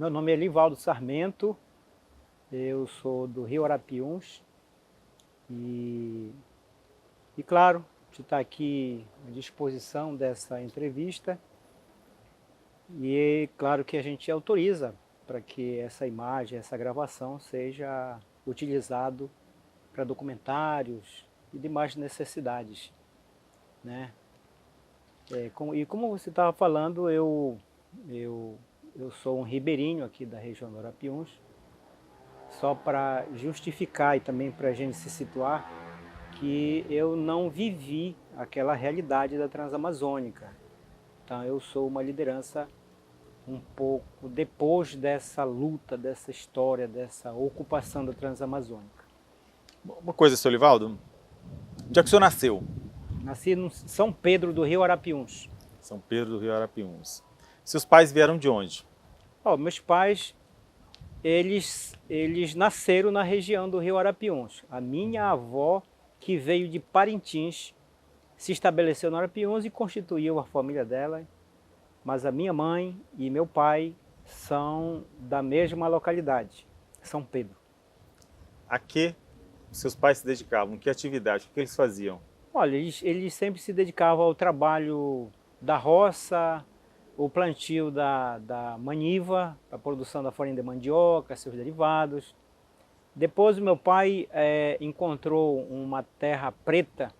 Meu nome é Livaldo Sarmento, eu sou do Rio Arapiuns e, claro, de estar aqui à disposição dessa entrevista e claro que a gente autoriza para que essa imagem, essa gravação seja utilizado para documentários e demais necessidades, né? E como você estava falando, eu sou um ribeirinho aqui da região do Arapiuns, só para justificar e também para a gente se situar, que eu não vivi aquela realidade da Transamazônica. Então eu sou uma liderança um pouco depois dessa luta, dessa história, dessa ocupação da Transamazônica. Uma coisa, seu Livaldo, onde é que o senhor nasceu? Nasci em São Pedro do Rio Arapiuns. São Pedro do Rio Arapiuns. Seus pais vieram de onde? Meus pais, eles nasceram na região do Rio Arapiuns. A minha avó, que veio de Parintins, se estabeleceu no Arapiuns e constituiu a família dela. Mas a minha mãe e meu pai são da mesma localidade, São Pedro. A que seus pais se dedicavam? Que atividade? O que eles faziam? Olha, eles sempre se dedicavam ao trabalho da roça, o plantio da maniva, a produção da farinha de mandioca, seus derivados. Depois o meu pai encontrou uma terra preta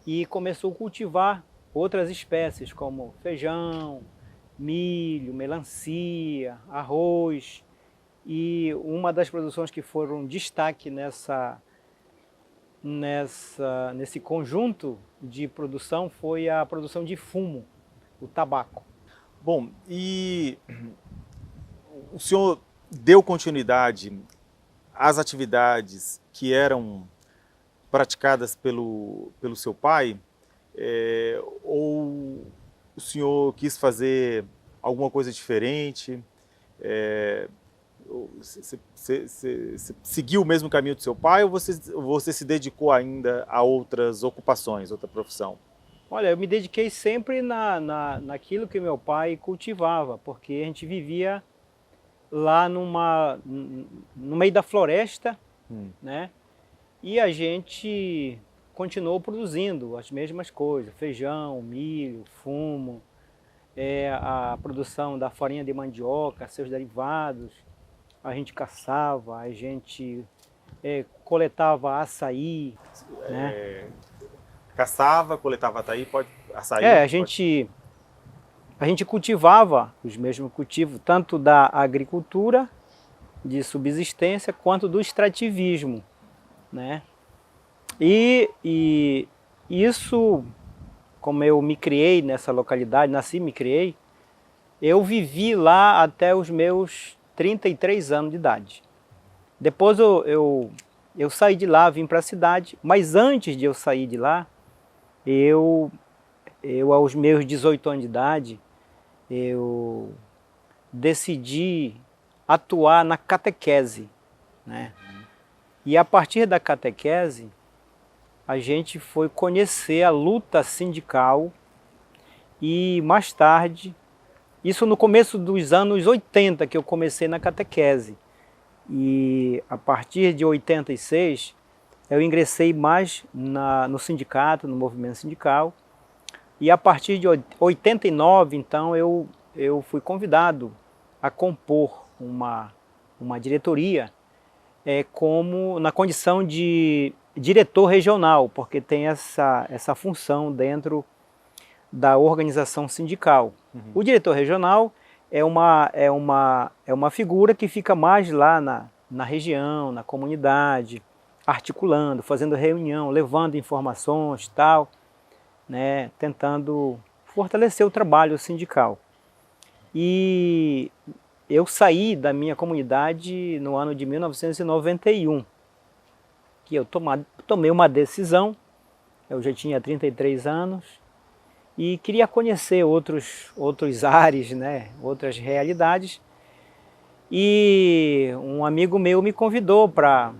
e começou a cultivar outras espécies como feijão, milho, melancia, arroz. E uma das produções que foram destaque nesse conjunto de produção foi a produção de fumo, o tabaco. Bom, e o senhor deu continuidade às atividades que eram praticadas pelo seu pai? Ou o senhor quis fazer alguma coisa diferente? Você seguiu o mesmo caminho do seu pai ou você se dedicou ainda a outras ocupações, outra profissão? Olha, eu me dediquei sempre naquilo que meu pai cultivava, porque a gente vivia lá no meio da floresta, né? E a gente continuou produzindo as mesmas coisas, feijão, milho, fumo, a produção da farinha de mandioca, seus derivados. A gente caçava, a gente coletava açaí, né? Caçava, coletava açaí? A gente cultivava os mesmos cultivos, tanto da agricultura de subsistência, quanto do extrativismo, né? E isso, como eu me criei nessa localidade, nasci e me criei, eu vivi lá até os meus 33 anos de idade. Depois eu saí de lá, vim para a cidade, mas antes de eu sair de lá, eu aos meus 18 anos de idade, eu decidi atuar na catequese, né? E a partir da catequese, a gente foi conhecer a luta sindical e mais tarde, isso no começo dos anos 80 que eu comecei na catequese. E a partir de 86, eu ingressei mais no sindicato, no movimento sindical. E a partir de 89, então, eu fui convidado a compor uma diretoria como na condição de diretor regional, porque tem essa função dentro da organização sindical. O diretor regional é uma figura que fica mais lá na região, na comunidade, articulando, fazendo reunião, levando informações e tal, né, tentando fortalecer o trabalho sindical. E eu saí da minha comunidade no ano de 1991, que eu tomei uma decisão, eu já tinha 33 anos, e queria conhecer outros ares, né, outras realidades. E um amigo meu me convidou para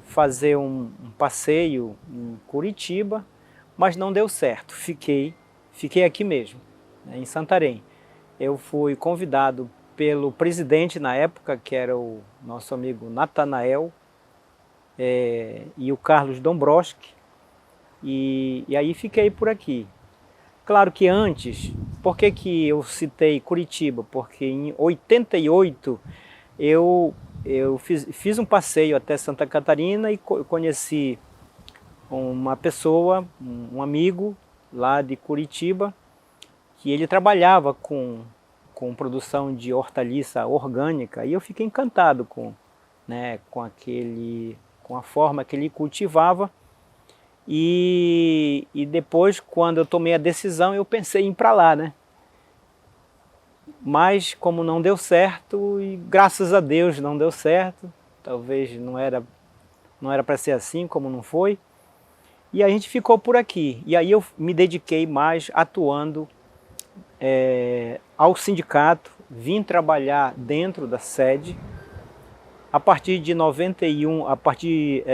fazer um passeio em Curitiba, mas não deu certo. Fiquei aqui mesmo, né, em Santarém. eu fui convidado pelo presidente na época, que era o nosso amigo Natanael, e o Carlos Dombrowski, e aí fiquei por aqui. Claro que antes, por que eu citei Curitiba? Porque em 88 eu fiz um passeio até Santa Catarina e conheci uma pessoa, um amigo lá de Curitiba, que ele trabalhava com produção de hortaliça orgânica, e eu fiquei encantado com a forma que ele cultivava. E depois, quando eu tomei a decisão, eu pensei em ir para lá, né? Mas como não deu certo, e graças a Deus não deu certo, talvez não era para ser assim, como não foi, e a gente ficou por aqui. E aí eu me dediquei mais atuando ao sindicato, vim trabalhar dentro da sede. A partir de 91, a partir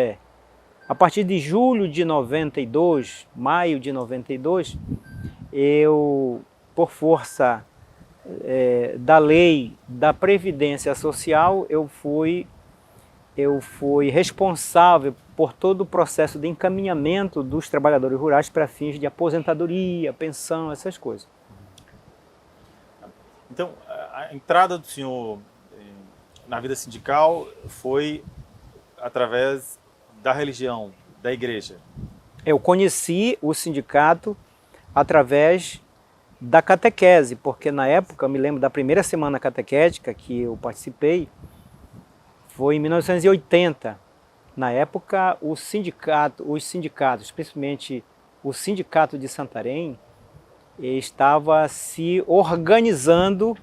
de julho de 92, maio de 92, eu, por força da lei da Previdência Social, eu fui responsável por todo o processo de encaminhamento dos trabalhadores rurais para fins de aposentadoria, pensão, essas coisas. Então, a entrada do senhor na vida sindical foi através da religião, da igreja? Eu conheci o sindicato através da catequese, porque na época, eu me lembro da primeira semana catequética que eu participei, foi em 1980. Na época, os sindicatos, principalmente o Sindicato de Santarém, estava se organizando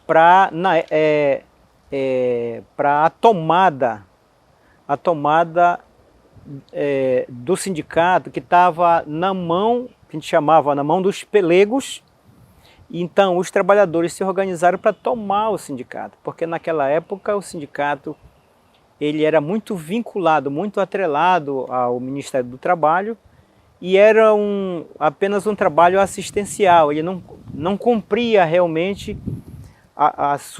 para a tomada do sindicato, que estava na mão, que a gente chamava na mão dos pelegos. Então os trabalhadores se organizaram para tomar o sindicato, porque naquela época o sindicato ele era muito vinculado, muito atrelado ao Ministério do Trabalho, e era apenas um trabalho assistencial. Ele não cumpria realmente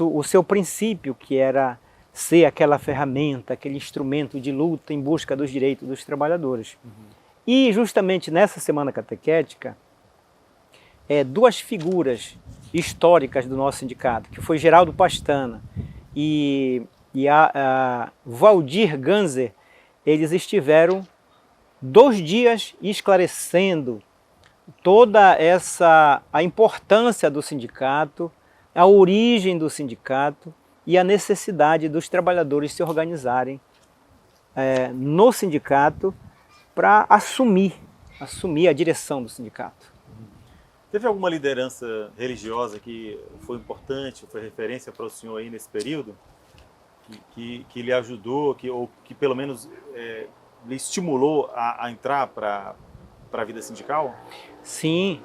o seu princípio, que era ser aquela ferramenta, aquele instrumento de luta em busca dos direitos dos trabalhadores. E justamente nessa semana catequética, duas figuras históricas do nosso sindicato, que foi Geraldo Pastana e a Valdir Ganser, eles estiveram 2 dias esclarecendo toda a importância do sindicato, a origem do sindicato e a necessidade dos trabalhadores se organizarem no sindicato para assumir a direção do sindicato. Teve alguma liderança religiosa que foi importante, foi referência para o senhor aí nesse período? Que lhe ajudou, ou que pelo menos lhe estimulou a entrar para a vida sindical? Sim.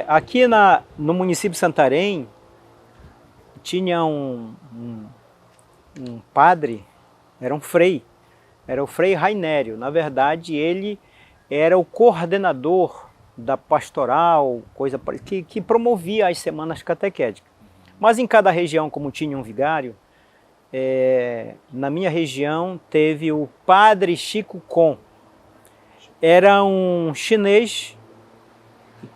Aqui no município de Santarém, tinha um padre, era o Frei Rainério. Na verdade, ele era o coordenador da pastoral, que promovia as semanas catequéticas. Mas em cada região, como tinha um vigário, na minha região teve o padre Chico Con. Era um chinês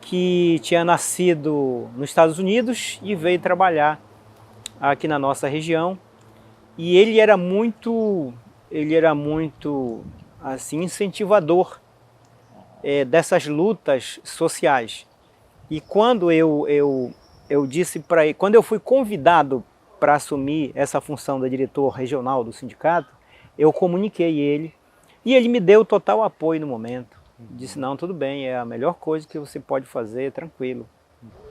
que tinha nascido nos Estados Unidos e veio trabalhar aqui na nossa região. E ele era muito assim, incentivador dessas lutas sociais. E quando eu disse para ele, quando eu fui convidado para assumir essa função da diretor regional do sindicato, eu comuniquei ele, e ele me deu total apoio no momento. Disse, não, tudo bem, é a melhor coisa que você pode fazer, tranquilo.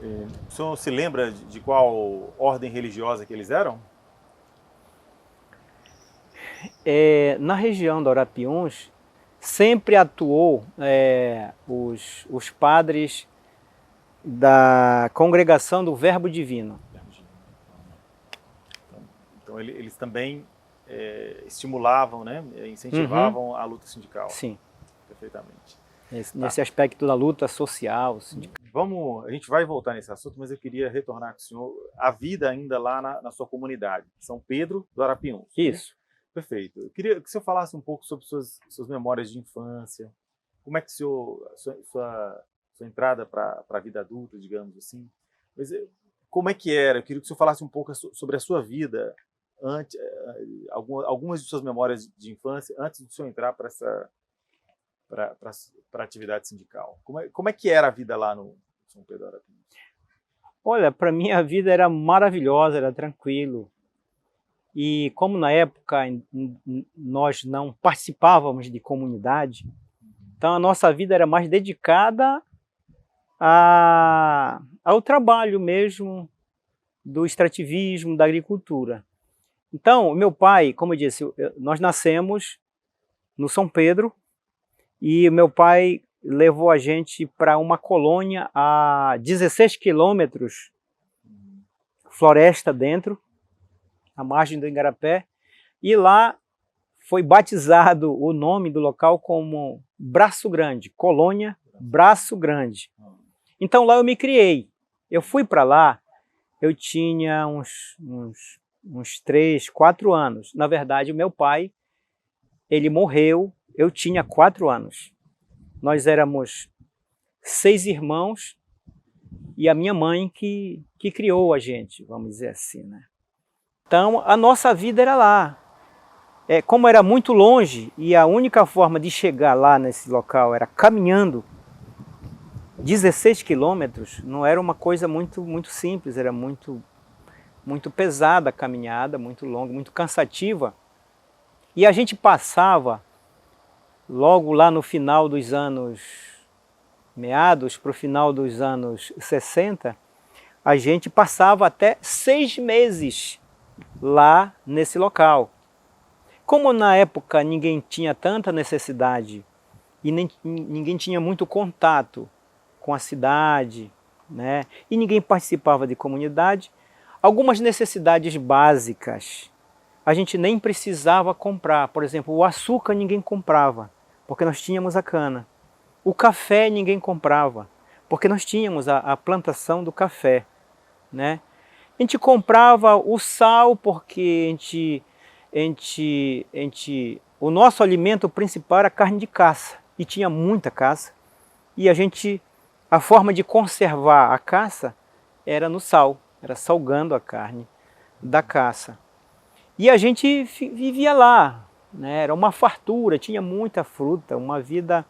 O senhor se lembra de qual ordem religiosa que eles eram? Na região da Arapiuns, sempre atuou os padres da Congregação do Verbo Divino. Então eles também estimulavam, né, incentivavam a luta sindical. Sim. Perfeitamente. Nesse aspecto da luta social, sindical. a gente vai voltar nesse assunto, mas eu queria retornar com o senhor a vida ainda lá na sua comunidade, São Pedro do Arapiuns. Isso. Perfeito. Eu queria que o senhor falasse um pouco sobre suas memórias de infância, como é que sua entrada para a vida adulta, digamos assim, mas como é que era? Eu queria que o senhor falasse um pouco sobre a sua vida, antes, algumas de suas memórias de infância, antes do senhor entrar para a atividade sindical. Como é que era a vida lá no São Pedro do Arapiuns? Olha, para mim a vida era maravilhosa, era tranquilo. E como na época nós não participávamos de comunidade, então a nossa vida era mais dedicada ao trabalho mesmo, do extrativismo, da agricultura. Então, o meu pai, como eu disse, nós nascemos no São Pedro, e o meu pai levou a gente para uma colônia a 16 quilômetros, floresta dentro, à margem do Igarapé, e lá foi batizado o nome do local como Braço Grande, Colônia Braço Grande. Então lá eu me criei. Eu fui para lá, eu tinha uns 3, 4 anos. Na verdade, o meu pai, ele morreu, eu tinha 4 anos. Nós éramos 6 irmãos e a minha mãe que criou a gente, vamos dizer assim, né? Então, a nossa vida era lá. Como era muito longe e a única forma de chegar lá nesse local era caminhando, 16 quilômetros, não era uma coisa muito simples, era muito pesada a caminhada, muito longa, muito cansativa. E a gente passava, logo lá no final dos anos, meados para o final dos anos 60, a gente passava até 6 meses lá nesse local. Como na época ninguém tinha tanta necessidade e ninguém tinha muito contato com a cidade, né? E ninguém participava de comunidade, algumas necessidades básicas a gente nem precisava comprar. Por exemplo, o açúcar ninguém comprava, porque nós tínhamos a cana. O café ninguém comprava, porque nós tínhamos a plantação do café, né? A gente comprava o sal porque o nosso alimento principal era carne de caça, e tinha muita caça, e a forma de conservar a caça era no sal, era salgando a carne da caça. E a gente vivia lá, né? Era uma fartura, tinha muita fruta, uma vida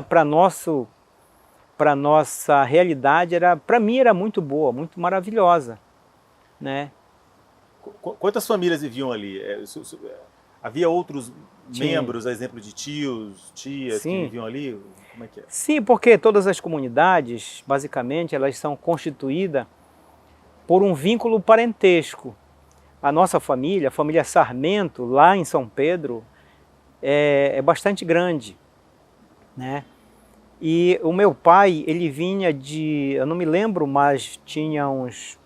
para nossa realidade, para mim era muito boa, muito maravilhosa, né? Quantas famílias viviam ali? Havia outros membros, a exemplo de tios, tias, Sim, que viviam ali? Como é que é? Sim, porque todas as comunidades, basicamente, elas são constituídas por um vínculo parentesco. A nossa família, a família Sarmento, lá em São Pedro, é bastante grande, né? E o meu pai, ele vinha eu não me lembro, mas tinha uns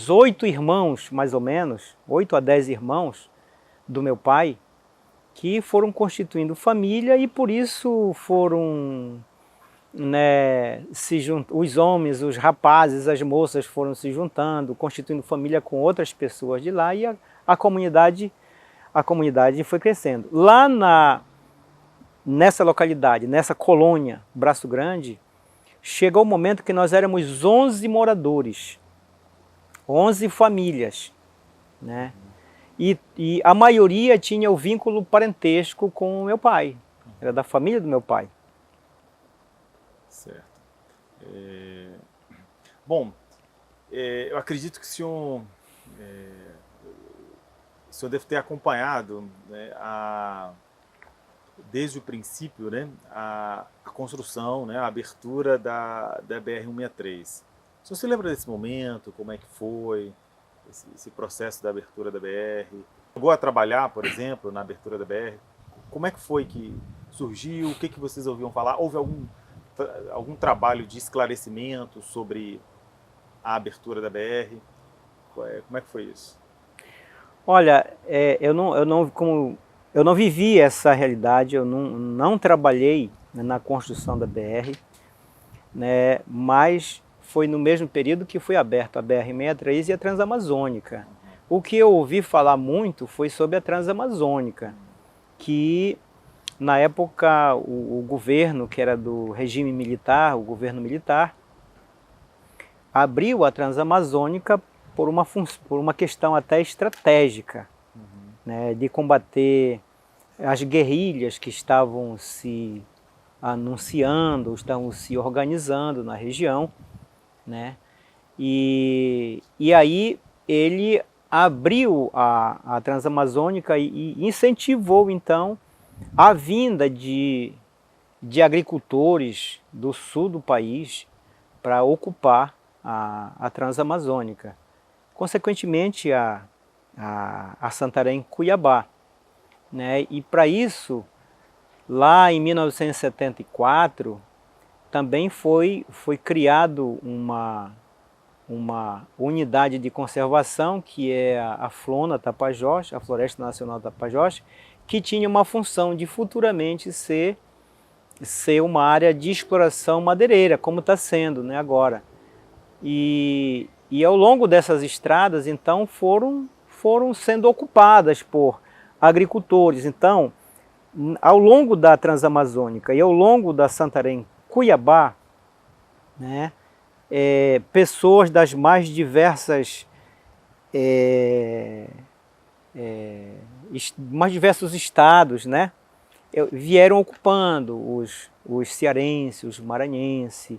8 irmãos, mais ou menos, 8 a 10 irmãos do meu pai, que foram constituindo família e por isso foram, né, os homens, os rapazes, as moças foram se juntando, constituindo família com outras pessoas de lá, e a comunidade foi crescendo. Lá nessa localidade, nessa colônia Braço Grande, chegou o momento que nós éramos 11 moradores, 11 famílias, né? E a maioria tinha o vínculo parentesco com o meu pai, era da família do meu pai. Certo. Bom, eu acredito que o senhor deve ter acompanhado, né, desde o princípio, né, a construção, né, a abertura da BR-163. O senhor se lembra desse momento, como é que foi esse processo da abertura da BR? Chegou a trabalhar, por exemplo, na abertura da BR? Como é que foi que surgiu? O que vocês ouviam falar? Houve algum trabalho de esclarecimento sobre a abertura da BR? Como é que foi isso? Olha, eu não vivi essa realidade, eu não trabalhei, né, na construção da BR, né? Mas foi no mesmo período que foi aberto a BR-63 e a Transamazônica. O que eu ouvi falar muito foi sobre a Transamazônica, que na época o governo, que era do regime militar, o governo militar, abriu a Transamazônica por uma questão até estratégica, né, de combater as guerrilhas que estavam se anunciando, estavam se organizando na região, né? E aí ele abriu a Transamazônica e incentivou então a vinda de agricultores do sul do país para ocupar a Transamazônica. Consequentemente, a Santarém-Cuiabá, né? E para isso, lá em 1974, também foi criado uma unidade de conservação, que é a Flona Tapajós, a Floresta Nacional Tapajós, que tinha uma função de futuramente ser uma área de exploração madeireira, como está sendo, né, agora. E ao longo dessas estradas, então, foram sendo ocupadas por agricultores. Então, ao longo da Transamazônica e ao longo da Santarém-Cuiabá, né, pessoas das mais diversos estados, né, vieram ocupando os cearenses, os maranhenses,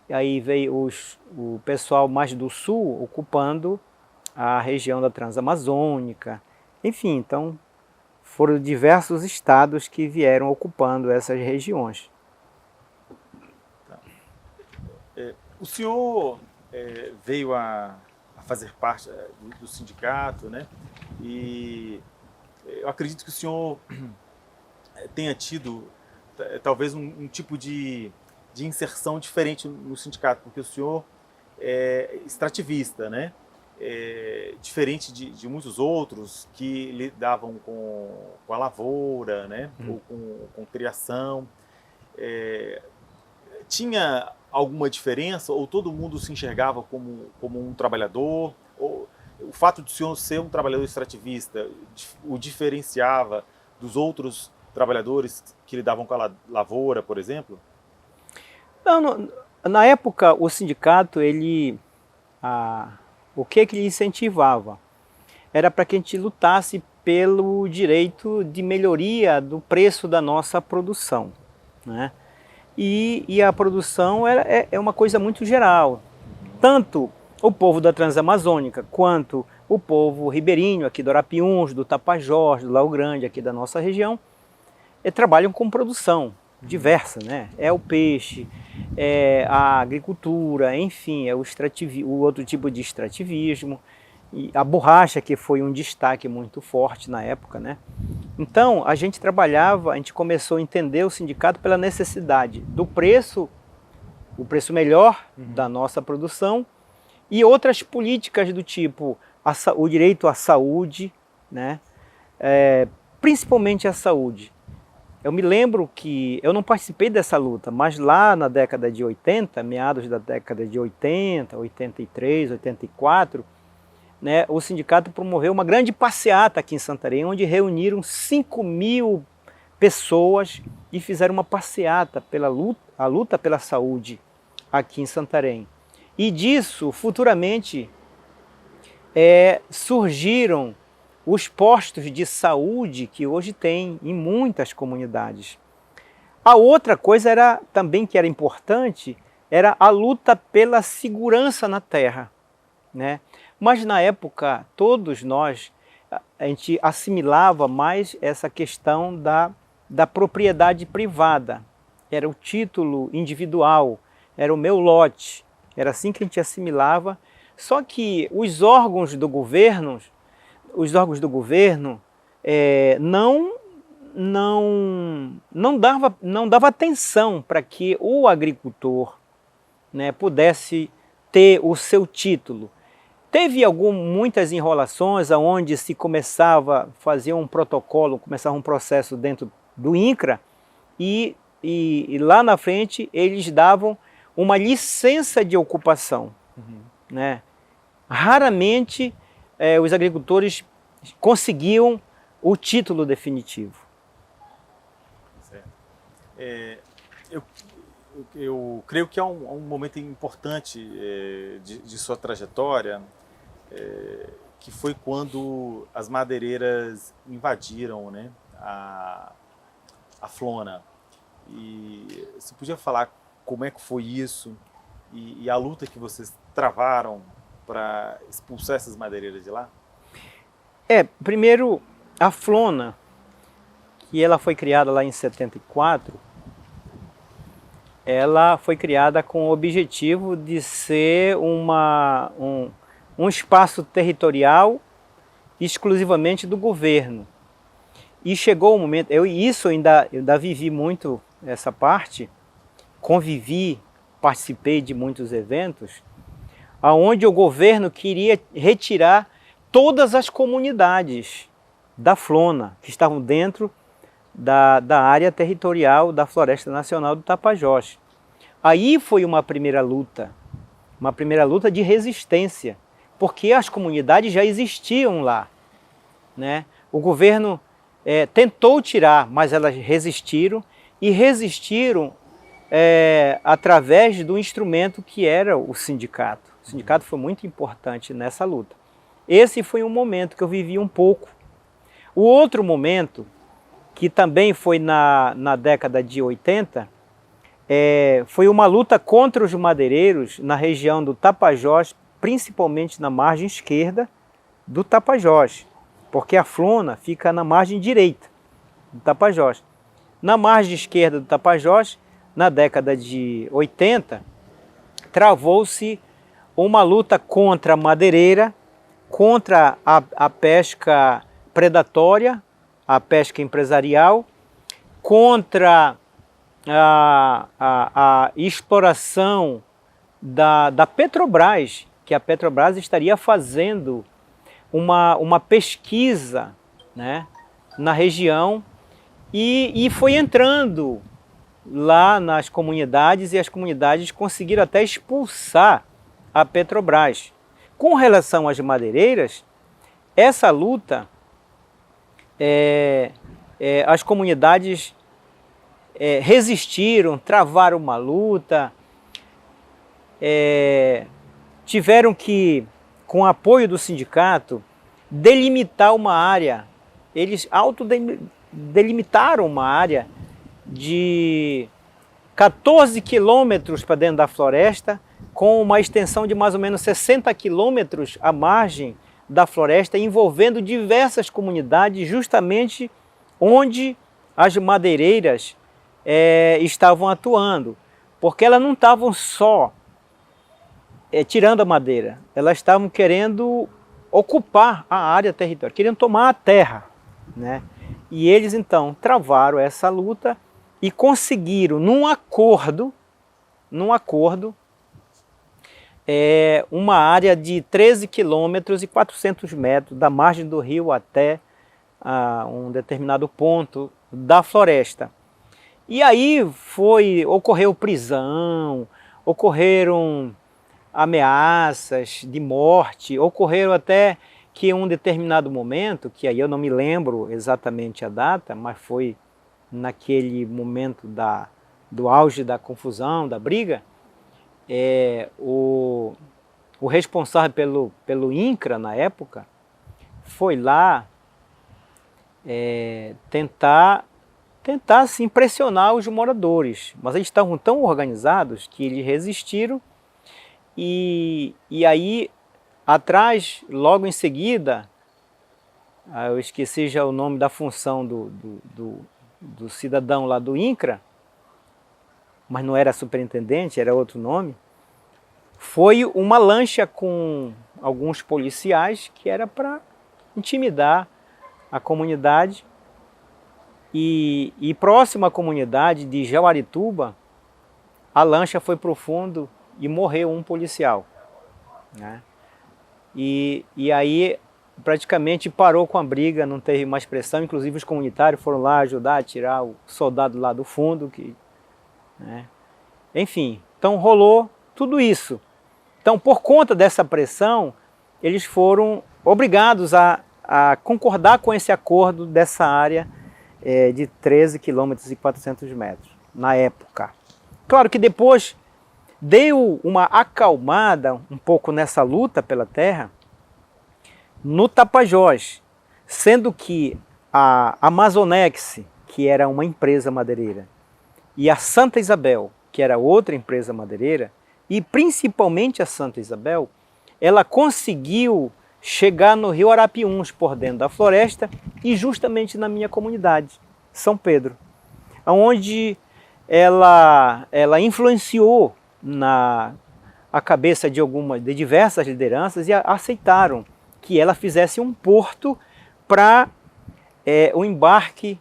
e aí veio o pessoal mais do sul ocupando a região da Transamazônica. Enfim, então foram diversos estados que vieram ocupando essas regiões. O senhor veio a fazer parte do sindicato, né? E eu acredito que o senhor tenha tido talvez um tipo de inserção diferente no sindicato, porque o senhor é extrativista, né? Diferente de muitos outros que lidavam com a lavoura, né? Ou com criação. Tinha alguma diferença, ou todo mundo se enxergava como um trabalhador? Ou o fato de o senhor ser um trabalhador extrativista o diferenciava dos outros trabalhadores que lidavam com a lavoura, por exemplo? Não, na época, o sindicato, o que ele incentivava? Era para que a gente lutasse pelo direito de melhoria do preço da nossa produção, né? E a produção é uma coisa muito geral. Tanto o povo da Transamazônica, quanto o povo ribeirinho, aqui do Arapiuns, do Tapajós, do Lago Grande, aqui da nossa região, trabalham com produção diversa, né? É o peixe, é a agricultura, enfim, é o outro tipo de extrativismo, e a borracha, que foi um destaque muito forte na época, né? Então, a gente começou a entender o sindicato pela necessidade do preço, o preço melhor da nossa produção, e outras políticas do tipo o direito à saúde, né? Principalmente a saúde. Eu me lembro que eu não participei dessa luta, mas lá na década de 80, meados da década de 80, 83, 84, né, o sindicato promoveu uma grande passeata aqui em Santarém, onde reuniram 5.000 pessoas e fizeram uma passeata a luta pela saúde aqui em Santarém. E disso, futuramente, surgiram os postos de saúde que hoje tem em muitas comunidades. A outra coisa também que era importante, era a luta pela segurança na terra, né? Mas na época, todos nós, a gente assimilava mais essa questão da propriedade privada. Era o título individual, era o meu lote, era assim que a gente assimilava. Só que os órgãos do governo não dava atenção para que o agricultor, né, pudesse ter o seu título. Teve muitas enrolações onde se começava a fazer um protocolo, começava um processo dentro do INCRA e lá na frente eles davam uma licença de ocupação, né? Raramente os agricultores conseguiam o título definitivo. Certo. Eu creio que é um momento importante de sua trajetória, que foi quando as madeireiras invadiram, né, a Flona. E você podia falar como é que foi isso e a luta que vocês travaram para expulsar essas madeireiras de lá? Primeiro, a Flona, que ela foi criada lá em 74, ela foi criada com o objetivo de ser um espaço territorial exclusivamente do governo. E chegou o momento, eu ainda vivi muito essa parte, convivi, participei de muitos eventos, onde o governo queria retirar todas as comunidades da Flona, que estavam dentro da área territorial da Floresta Nacional do Tapajós. Aí foi uma primeira luta de resistência, porque as comunidades já existiam lá, né? O governo tentou tirar, mas elas resistiram, e resistiram através do instrumento que era o sindicato. O sindicato foi muito importante nessa luta. Esse foi um momento que eu vivi um pouco. O outro momento, que também foi na década de 80, foi uma luta contra os madeireiros na região do Tapajós, principalmente na margem esquerda do Tapajós, porque a Flona fica na margem direita do Tapajós. Na margem esquerda do Tapajós, na década de 80, travou-se uma luta contra a madeireira, contra a pesca predatória, a pesca empresarial, contra a exploração da Petrobras, que a Petrobras estaria fazendo uma pesquisa, né, na região, e foi entrando lá nas comunidades, e as comunidades conseguiram até expulsar a Petrobras. Com relação às madeireiras, essa luta, as comunidades resistiram, travaram uma luta, tiveram que, com o apoio do sindicato, delimitar uma área. Eles autodelimitaram uma área de 14 quilômetros para dentro da floresta, com uma extensão de mais ou menos 60 quilômetros à margem da floresta, envolvendo diversas comunidades, justamente onde as madeireiras estavam atuando, porque elas não estavam só tirando a madeira, elas estavam querendo ocupar a área territorial, queriam tomar a terra, né? E eles então travaram essa luta e conseguiram, num acordo, uma área de 13 quilômetros e 400 metros da margem do rio até um determinado ponto da floresta. E aí ocorreu prisão, ocorreram ameaças de morte, ocorreram até que em um determinado momento, que aí eu não me lembro exatamente a data, mas foi naquele momento do auge da confusão, da briga, o responsável pelo INCRA na época foi lá tentar assim, pressionar os moradores, mas eles estavam tão organizados que eles resistiram, e aí atrás, logo em seguida, eu esqueci já o nome da função do cidadão lá do INCRA, mas não era superintendente, era outro nome, foi uma lancha com alguns policiais que era para intimidar a comunidade, e próxima à comunidade de Jauarituba, a lancha foi para o fundo e morreu um policial, né? E aí praticamente parou com a briga, não teve mais pressão, inclusive os comunitários foram lá ajudar a tirar o soldado lá do fundo, né? Enfim, Então rolou tudo isso. Então, por conta dessa pressão, eles foram obrigados a concordar com esse acordo dessa área de 13 quilômetros e 400 metros, na época. Claro que depois deu uma acalmada um pouco nessa luta pela terra no Tapajós, sendo que a Amazonex, que era uma empresa madeireira, e a Santa Isabel, que era outra empresa madeireira, e principalmente a Santa Isabel, ela conseguiu chegar no rio Arapiuns por dentro da floresta e justamente na minha comunidade, São Pedro, onde ela influenciou a cabeça de diversas lideranças e aceitaram que ela fizesse um porto para o embarque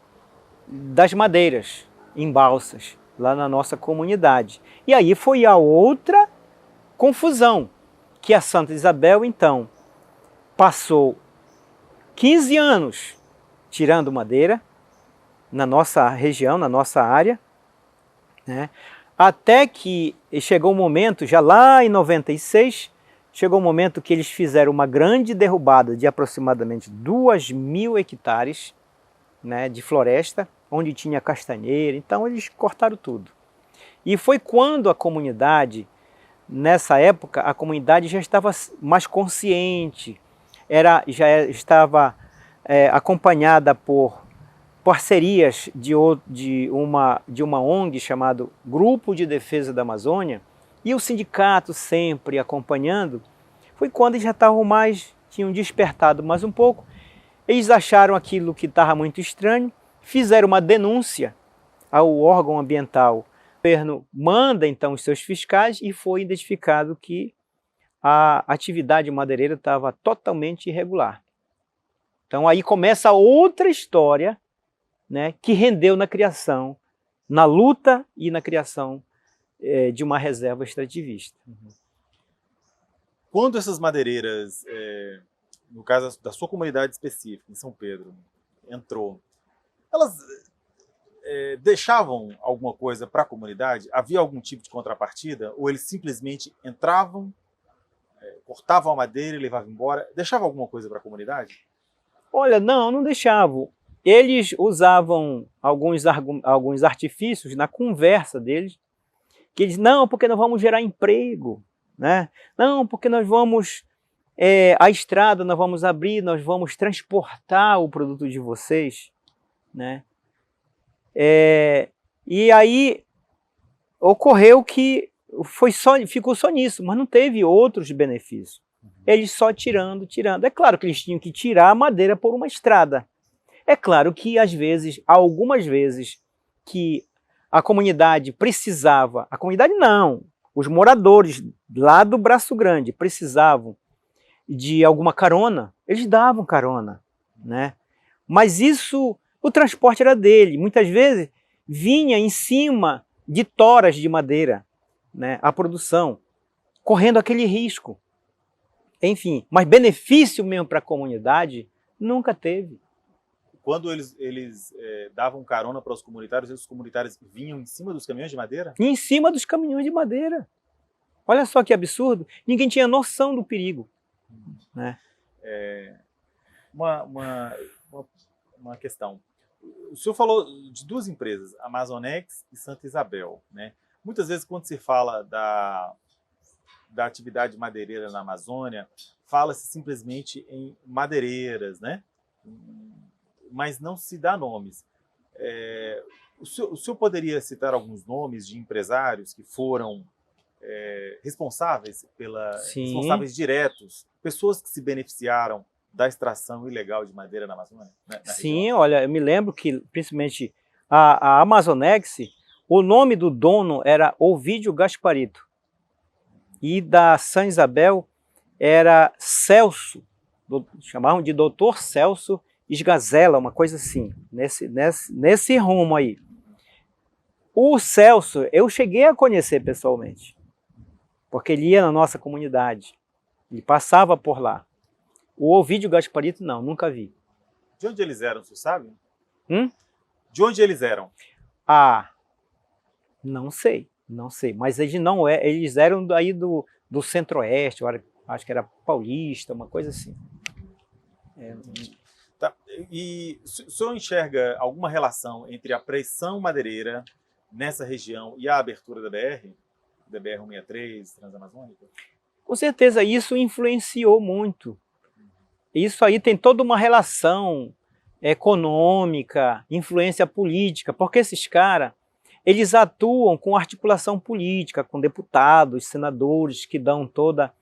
das madeiras em balsas lá na nossa comunidade. E aí foi a outra confusão, que a Santa Isabel então passou 15 anos tirando madeira na nossa região, na nossa área, né? Até que chegou o momento, já lá em 96, chegou o momento que eles fizeram uma grande derrubada de aproximadamente 2.000 hectares, né, de floresta, onde tinha castanheira, então eles cortaram tudo. E foi quando a comunidade, nessa época, a comunidade já estava mais consciente, já estava acompanhada por parcerias de uma ONG chamado Grupo de Defesa da Amazônia, e o sindicato sempre acompanhando. Foi quando eles já tinham despertado mais um pouco. Eles acharam aquilo que estava muito estranho, fizeram uma denúncia ao órgão ambiental. O governo manda então os seus fiscais e foi identificado que a atividade madeireira estava totalmente irregular. Então aí começa outra história, né, que rendeu na criação, na luta e na criação de uma reserva extrativista. Quando essas madeireiras, no caso da sua comunidade específica, em São Pedro, entrou, elas deixavam alguma coisa para a comunidade? Havia algum tipo de contrapartida? Ou eles simplesmente entravam, cortavam a madeira e levavam embora? Deixavam alguma coisa para a comunidade? Olha, não deixavam. Eles usavam alguns artifícios na conversa deles, que eles, não, porque nós vamos gerar emprego, né? Não, porque nós vamos, a estrada nós vamos abrir, nós vamos transportar o produto de vocês, né? E aí ocorreu que ficou só nisso, mas não teve outros benefícios. Eles só tirando. É claro que eles tinham que tirar a madeira por uma estrada. É claro que algumas vezes que a comunidade precisava, a comunidade não, os moradores lá do Braço Grande precisavam de alguma carona, eles davam carona, né? Mas o transporte era dele, muitas vezes vinha em cima de toras de madeira, né, a produção, correndo aquele risco. Enfim, mas benefício mesmo para a comunidade nunca teve. Quando eles davam carona para os comunitários vinham em cima dos caminhões de madeira? Em cima dos caminhões de madeira. Olha só que absurdo. Ninguém tinha noção do perigo, né? Uma questão. O senhor falou de duas empresas, Amazonex e Santa Isabel, né? Muitas vezes, quando se fala da atividade madeireira na Amazônia, fala-se simplesmente em madeireiras, né? Mas não se dá nomes. O senhor poderia citar alguns nomes de empresários que foram responsáveis diretos, pessoas que se beneficiaram da extração ilegal de madeira na Amazônia? Sim, região? Olha, eu me lembro que, principalmente, a Amazonex, o nome do dono era Ovídio Gasparito, e da Santa Isabel era Celso, chamavam de Doutor Celso Esgazela, uma coisa assim, nesse rumo aí. O Celso, eu cheguei a conhecer pessoalmente, porque ele ia na nossa comunidade, ele passava por lá. O Ovídio Gasparito, não, nunca vi. De onde eles eram, você sabe? De onde eles eram? Ah, não sei. Não sei, mas eles não eles eram daí do Centro-Oeste, acho que era paulista, uma coisa assim. Tá. E o senhor enxerga alguma relação entre a pressão madeireira nessa região e a abertura da BR-163, Transamazônica? Com certeza isso influenciou muito. Isso aí tem toda uma relação econômica, influência política, porque esses caras, eles atuam com articulação política, com deputados, senadores que dão toda...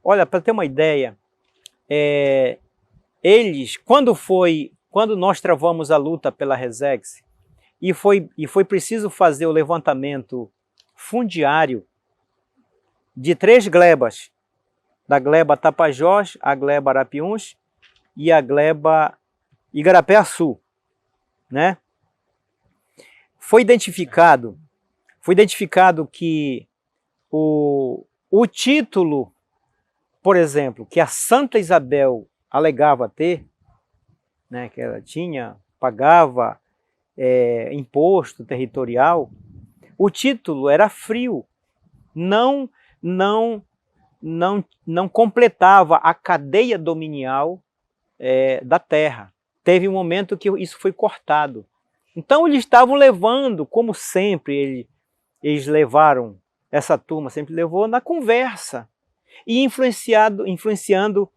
Olha, para ter uma ideia, eles, quando nós travamos a luta pela Resex, e foi preciso fazer o levantamento fundiário de 3 glebas, da gleba Tapajós, a gleba Arapiuns e a gleba Igarapé-Açu, né? Foi identificado que o título, por exemplo, que a Santa Isabel alegava ter, né, que ela pagava imposto territorial, o título era frio, não completava a cadeia dominial da terra. Teve um momento que isso foi cortado. Então eles estavam levando, como sempre eles levaram, essa turma sempre levou, na conversa, e influenciando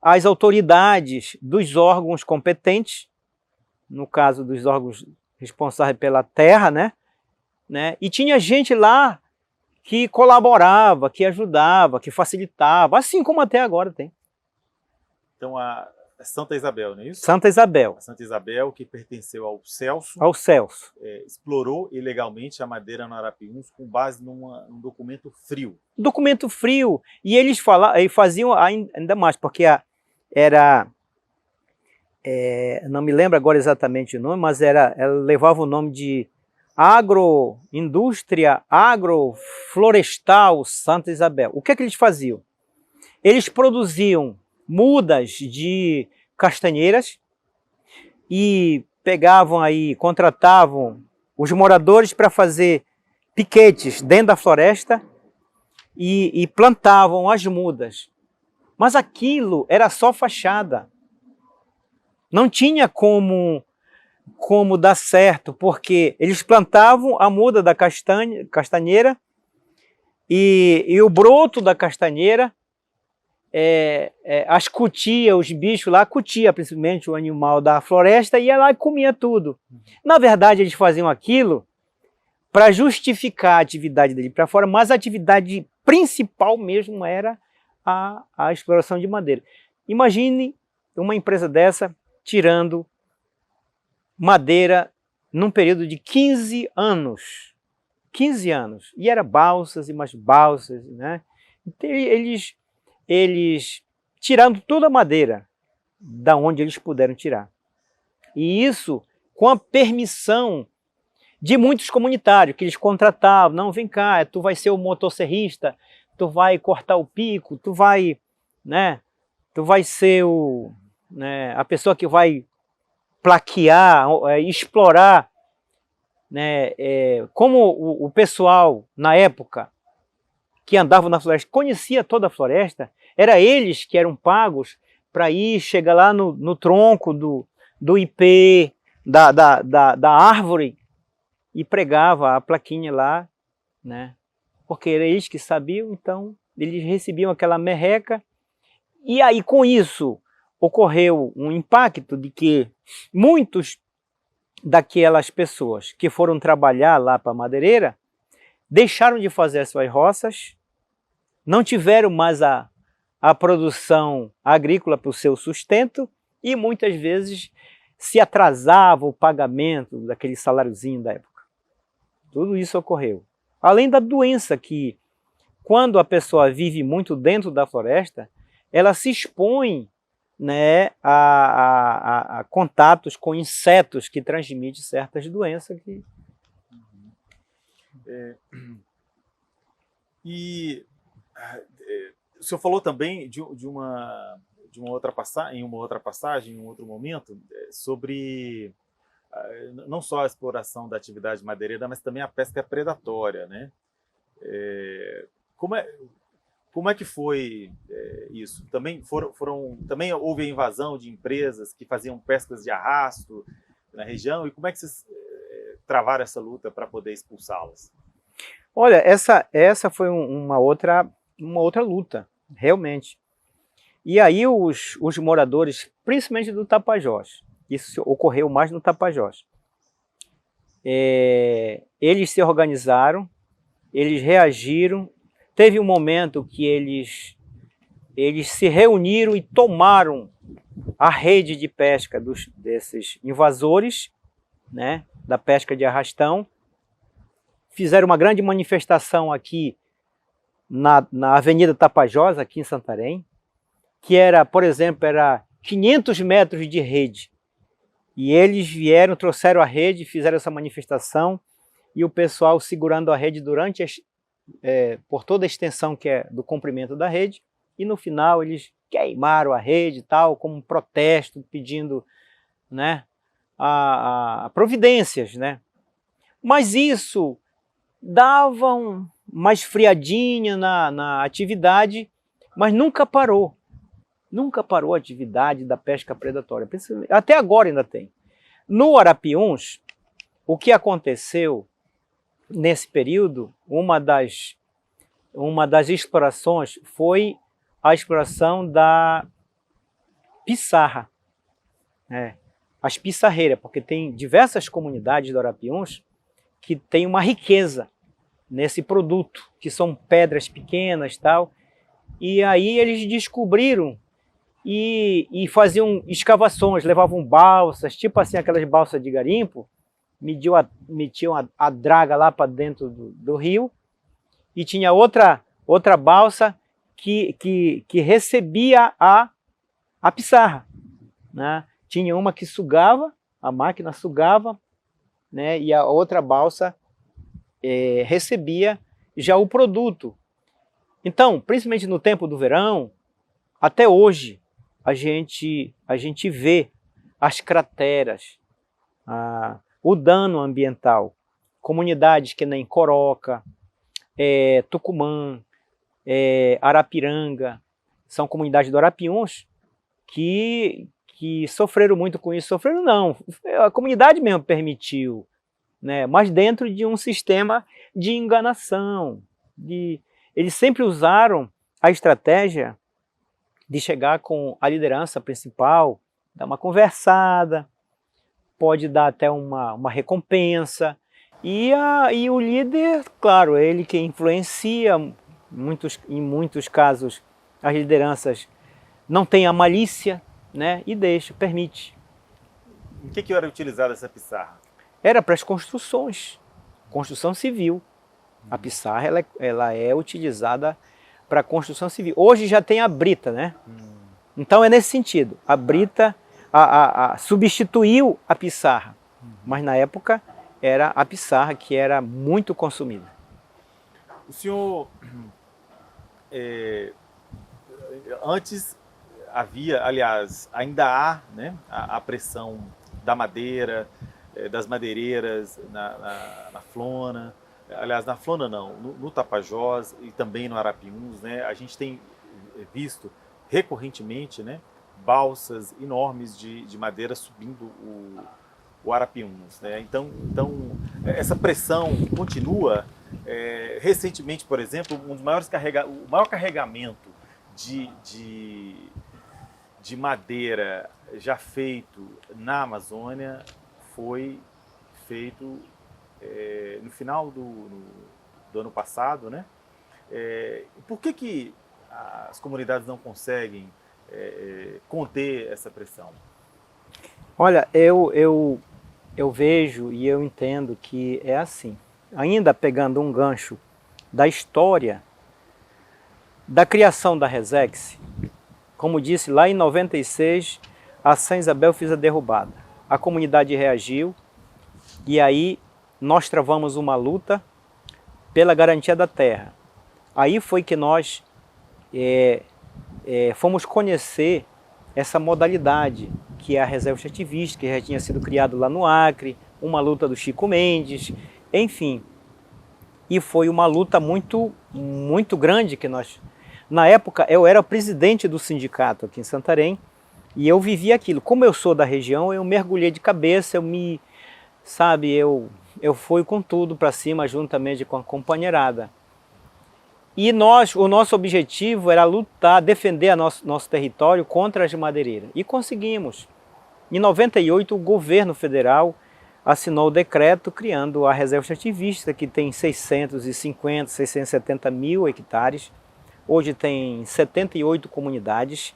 as autoridades dos órgãos competentes, no caso dos órgãos responsáveis pela terra, né? E tinha gente lá que colaborava, que ajudava, que facilitava, assim como até agora tem. Então a Santa Isabel, não é isso? Santa Isabel. A Santa Isabel, que pertenceu ao Celso. Ao Celso. Explorou ilegalmente a madeira no Arapiuns com base num documento frio. Documento frio. E eles faziam ainda mais, porque não me lembro agora exatamente o nome, mas ela levava o nome de Agroindústria Agroflorestal Santa Isabel. O que eles faziam? Eles produziam mudas de castanheiras e contratavam os moradores para fazer piquetes dentro da floresta e plantavam as mudas. Mas aquilo era só fachada. Não tinha como dar certo, porque eles plantavam a muda da castanheira e o broto da castanheira as cutia, os bichos lá, cutia principalmente o animal da floresta, ia lá e comia tudo. Na verdade, eles faziam aquilo para justificar a atividade dele para fora, mas a atividade principal mesmo era a exploração de madeira. Imagine uma empresa dessa tirando madeira num período de 15 anos. 15 anos. E era balsas e mais balsas, né? Então, eles tirando toda a madeira da onde eles puderam tirar. E isso com a permissão de muitos comunitários, que eles contratavam. Não, vem cá, tu vai ser o motosserrista, tu vai cortar o pico, tu vai ser a pessoa que vai plaquear, explorar, né? Como o pessoal, na época, que andava na floresta, conhecia toda a floresta, era eles que eram pagos para chegar lá no tronco do ipê, da árvore, e pregava a plaquinha lá, né? Porque era eles que sabiam, então eles recebiam aquela merreca, e aí com isso ocorreu um impacto de que muitos daquelas pessoas que foram trabalhar lá para a madeireira deixaram de fazer as suas roças, não tiveram mais a produção agrícola para o seu sustento e muitas vezes se atrasava o pagamento daquele saláriozinho da época. Tudo isso ocorreu. Além da doença que, quando a pessoa vive muito dentro da floresta, ela se expõe, né, a contatos com insetos que transmitem certas doenças. E o senhor falou também em uma outra passagem, em um outro momento, sobre não só a exploração da atividade madeireira, mas também a pesca predatória, né? Como é que foi isso? Também houve a invasão de empresas que faziam pescas de arrasto na região, e como é que vocês travaram essa luta para poder expulsá-las? Olha, essa foi uma outra luta, realmente. E aí os moradores, principalmente do Tapajós, isso ocorreu mais no Tapajós, eles se organizaram, eles reagiram. Teve um momento que eles se reuniram e tomaram a rede de pesca desses invasores, né, da pesca de arrastão. Fizeram uma grande manifestação aqui na Avenida Tapajós, aqui em Santarém, que era, por exemplo, era 500 metros de rede. E eles vieram, trouxeram a rede, fizeram essa manifestação, e o pessoal segurando a rede durante por toda a extensão que é do comprimento da rede, e no final eles queimaram a rede e tal, como um protesto, pedindo, né, a providências, né? Mas isso dava uma esfriadinha na atividade, mas nunca parou. Nunca parou a atividade da pesca predatória. Até agora ainda tem. No Arapiuns, o que aconteceu nesse período, uma das explorações foi a exploração da piçarra, as piçarreiras, porque tem diversas comunidades do Arapiuns que tem uma riqueza nesse produto, que são pedras pequenas e tal, e aí eles descobriram e faziam escavações, levavam balsas, tipo assim aquelas balsas de garimpo, metiam a draga lá para dentro do rio, e tinha outra balsa que recebia a piçarra, né? Tinha uma que sugava, a máquina sugava, né? E a outra balsa recebia já o produto. Então, principalmente no tempo do verão, até hoje, a gente vê as crateras, o dano ambiental. Comunidades que nem Coroca, Tucumã, Arapiranga, são comunidades do Arapiuns que sofreram muito com isso. Sofreram não, a comunidade mesmo permitiu, né? Mas dentro de um sistema de enganação. Eles sempre usaram a estratégia de chegar com a liderança principal, dar uma conversada, pode dar até uma recompensa, e o líder, claro, ele que influencia, em muitos casos as lideranças não têm a malícia, né, e permite. Em que era utilizada essa piçarra? Era para as construções, construção civil. A piçarra ela é utilizada para construção civil. Hoje já tem a brita, né? Então é nesse sentido. A brita substituiu a piçarra, mas na época era a piçarra que era muito consumida. O senhor, antes havia, aliás, ainda há, né, a pressão da madeira, das madeireiras na Flona. Aliás, na Flona não, no Tapajós e também no Arapiuns, né, a gente tem visto recorrentemente, né, balsas enormes de madeira subindo o Arapiuns, né? Então essa pressão continua. Recentemente, por exemplo, o maior carregamento de madeira já feito na Amazônia foi feito no final do ano passado, né? Por que as comunidades não conseguem conter essa pressão? Olha, eu vejo e eu entendo que é assim. Ainda pegando um gancho da história da criação da Resex, como disse, lá em 96, a São Isabel fez a derrubada. A comunidade reagiu e aí nós travamos uma luta pela garantia da terra. Aí foi que nós fomos conhecer essa modalidade, que é a reserva extrativista, que já tinha sido criado lá no Acre, uma luta do Chico Mendes, enfim. E foi uma luta muito grande que nós... Na época, eu era presidente do sindicato aqui em Santarém, e eu vivi aquilo. Como eu sou da região, eu mergulhei de cabeça, eu fui com tudo para cima, juntamente com a companheirada. E o nosso objetivo era lutar, defender nosso território contra as madeireiras. E conseguimos. Em 98, o governo federal assinou o decreto criando a reserva extrativista, que tem 650, 670 mil hectares. Hoje tem 78 comunidades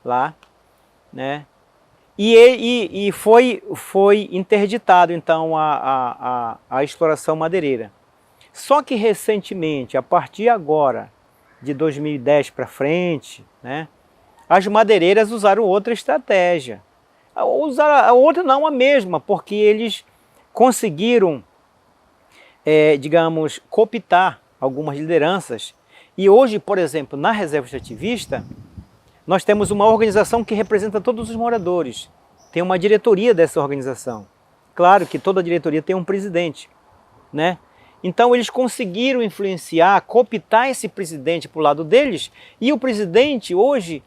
lá, né? E foi interditado, então, a exploração madeireira. Só que recentemente, a partir agora, de 2010 para frente, né, as madeireiras usaram outra estratégia. Usaram a outra, não a mesma, porque eles conseguiram, digamos, cooptar algumas lideranças. E hoje, por exemplo, na reserva extrativista, nós temos uma organização que representa todos os moradores. Tem uma diretoria dessa organização. Claro que toda diretoria tem um presidente, né? Então eles conseguiram influenciar, cooptar esse presidente para o lado deles, e o presidente hoje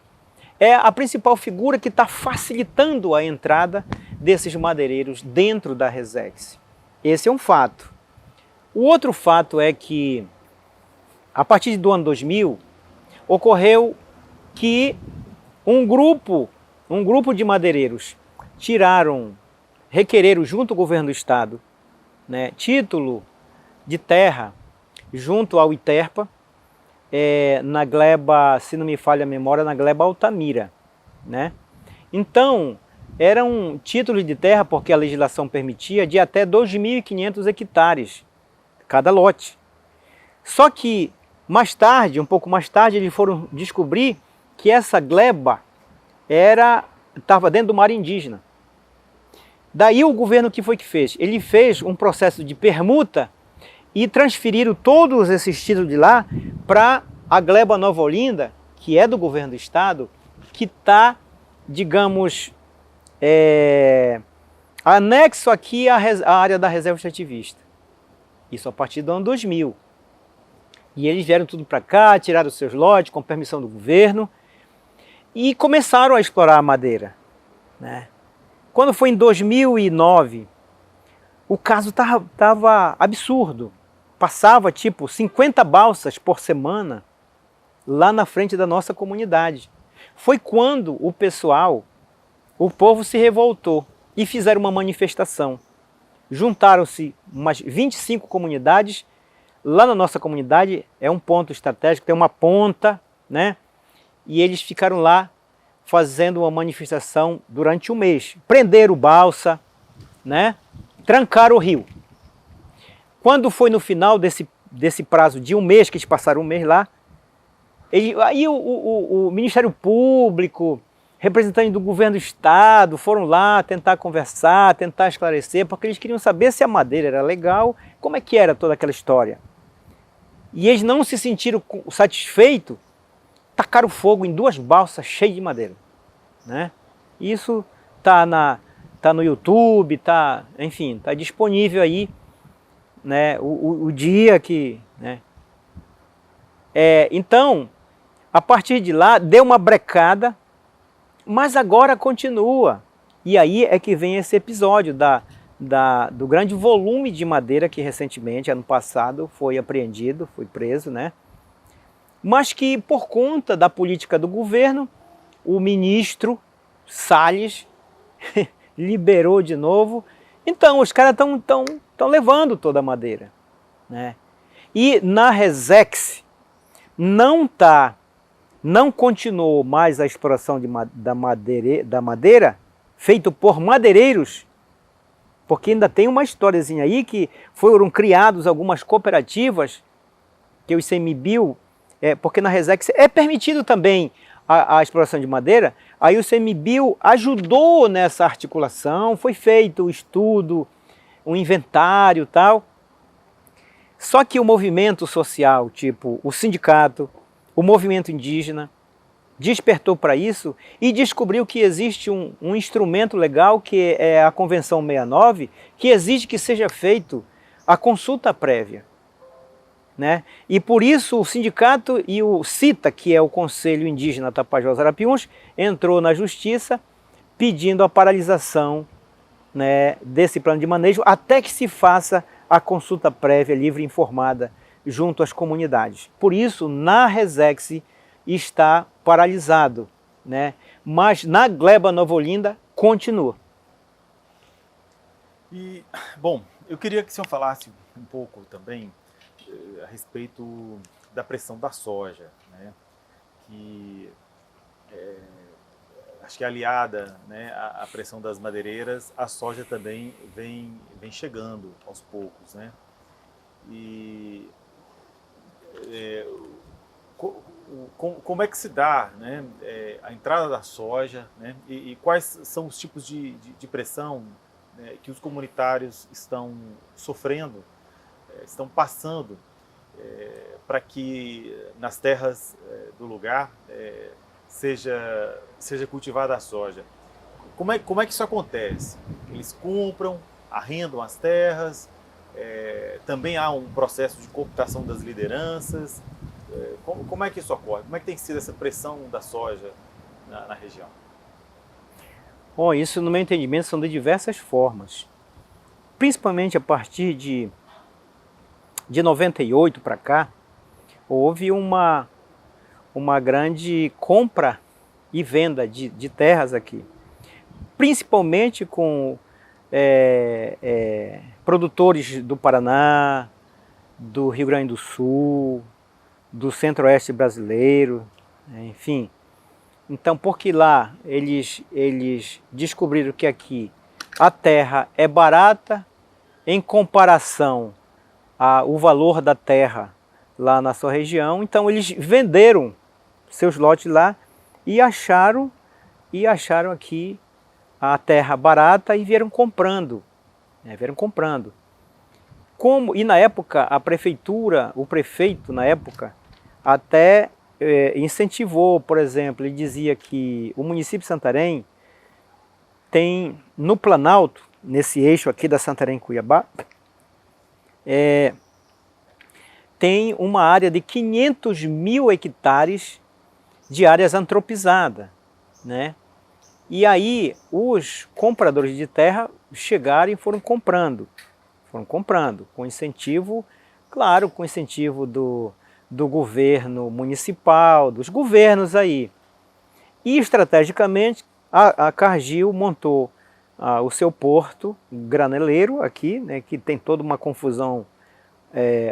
é a principal figura que está facilitando a entrada desses madeireiros dentro da Resex. Esse é um fato. O outro fato é que, a partir do ano 2000, ocorreu que um grupo de madeireiros requereram junto ao governo do estado, né, título de terra junto ao Iterpa, na gleba, se não me falha a memória, na gleba Altamira, né? Então, era um título de terra, porque a legislação permitia, de até 2.500 hectares cada lote. Só que, um pouco mais tarde, eles foram descobrir que essa gleba estava dentro do mar indígena. Daí o governo, o que foi que fez? Ele fez um processo de permuta e transferiram todos esses títulos de lá para a gleba Nova Olinda, que é do governo do estado, que está, digamos, anexo aqui à área da reserva extrativista. Isso a partir do ano 2000. E eles vieram tudo para cá, tiraram os seus lotes com permissão do governo e começaram a explorar a madeira, né? Quando foi em 2009, o caso estava absurdo. Passava tipo 50 balsas por semana lá na frente da nossa comunidade. Foi quando o povo se revoltou e fizeram uma manifestação. Juntaram-se umas 25 comunidades. Lá na nossa comunidade é um ponto estratégico, tem uma ponta, né? E eles ficaram lá fazendo uma manifestação durante um mês. Prenderam balsa, né? Trancaram o rio. Quando foi no final desse prazo de um mês, que eles passaram um mês lá, aí o Ministério Público, representantes do governo do estado, foram lá tentar conversar, tentar esclarecer, porque eles queriam saber se a madeira era legal, como é que era toda aquela história. E eles não se sentiram satisfeitos, tacaram fogo em 2 balsas cheias de madeira, né? Isso tá no YouTube, enfim, tá disponível aí, né, o dia que, né? Então, a partir de lá, deu uma brecada, mas agora continua. E aí é que vem esse episódio do grande volume de madeira que recentemente, ano passado, foi apreendido, foi preso, né? Mas que, por conta da política do governo, o ministro Salles liberou de novo. Então, os caras estão levando toda a madeira, né? E na Resex não continuou mais a exploração da madeira feito por madeireiros, porque ainda tem uma historiazinha aí que foram criadas algumas cooperativas, que o ICMBio, porque na Resex é permitido também a exploração de madeira, aí o ICMBio ajudou nessa articulação, foi feito o estudo, um inventário e tal. Só que o movimento social, tipo o sindicato, o movimento indígena, despertou para isso e descobriu que existe um instrumento legal, que é a Convenção 69, que exige que seja feito a consulta prévia. né? E por isso o sindicato e o CITA, que é o Conselho Indígena Tapajós Arapiuns, entrou na justiça pedindo a paralisação, né, desse plano de manejo até que se faça a consulta prévia, livre e informada junto às comunidades. Por isso, na Resex está paralisado, né? Mas na Gleba Nova Olinda continua. E, bom, eu queria que o senhor falasse um pouco também a respeito da pressão da soja, né? Que acho que aliada, né, à pressão das madeireiras, a soja também vem chegando aos poucos, né? E como é que se dá, né, a entrada da soja, né, e quais são os tipos de pressão, né, que os comunitários estão sofrendo, estão passando para que nas terras do lugar seja cultivada a soja. Como é que isso acontece? Eles compram, arrendam as terras, também há um processo de cooptação das lideranças. Como é que isso ocorre? Como é que tem sido essa pressão da soja na região? Bom, isso no meu entendimento são de diversas formas. Principalmente a partir de 98 para cá, houve uma grande compra e venda de terras aqui. Principalmente com produtores do Paraná, do Rio Grande do Sul, do Centro-Oeste brasileiro, enfim. Então, porque lá eles descobriram que aqui a terra é barata em comparação ao valor da terra lá na sua região, então eles venderam seus lotes lá e acharam aqui a terra barata e vieram comprando, E na época a prefeitura, o prefeito na época, até incentivou, por exemplo, ele dizia que o município de Santarém tem no Planalto, nesse eixo aqui da Santarém-Cuiabá, tem uma área de 500 mil hectares de áreas antropizadas, né? E aí os compradores de terra chegaram e foram comprando com incentivo, claro, com incentivo do governo municipal, dos governos aí. E estrategicamente a Cargill montou o seu porto graneleiro aqui, né, que tem toda uma confusão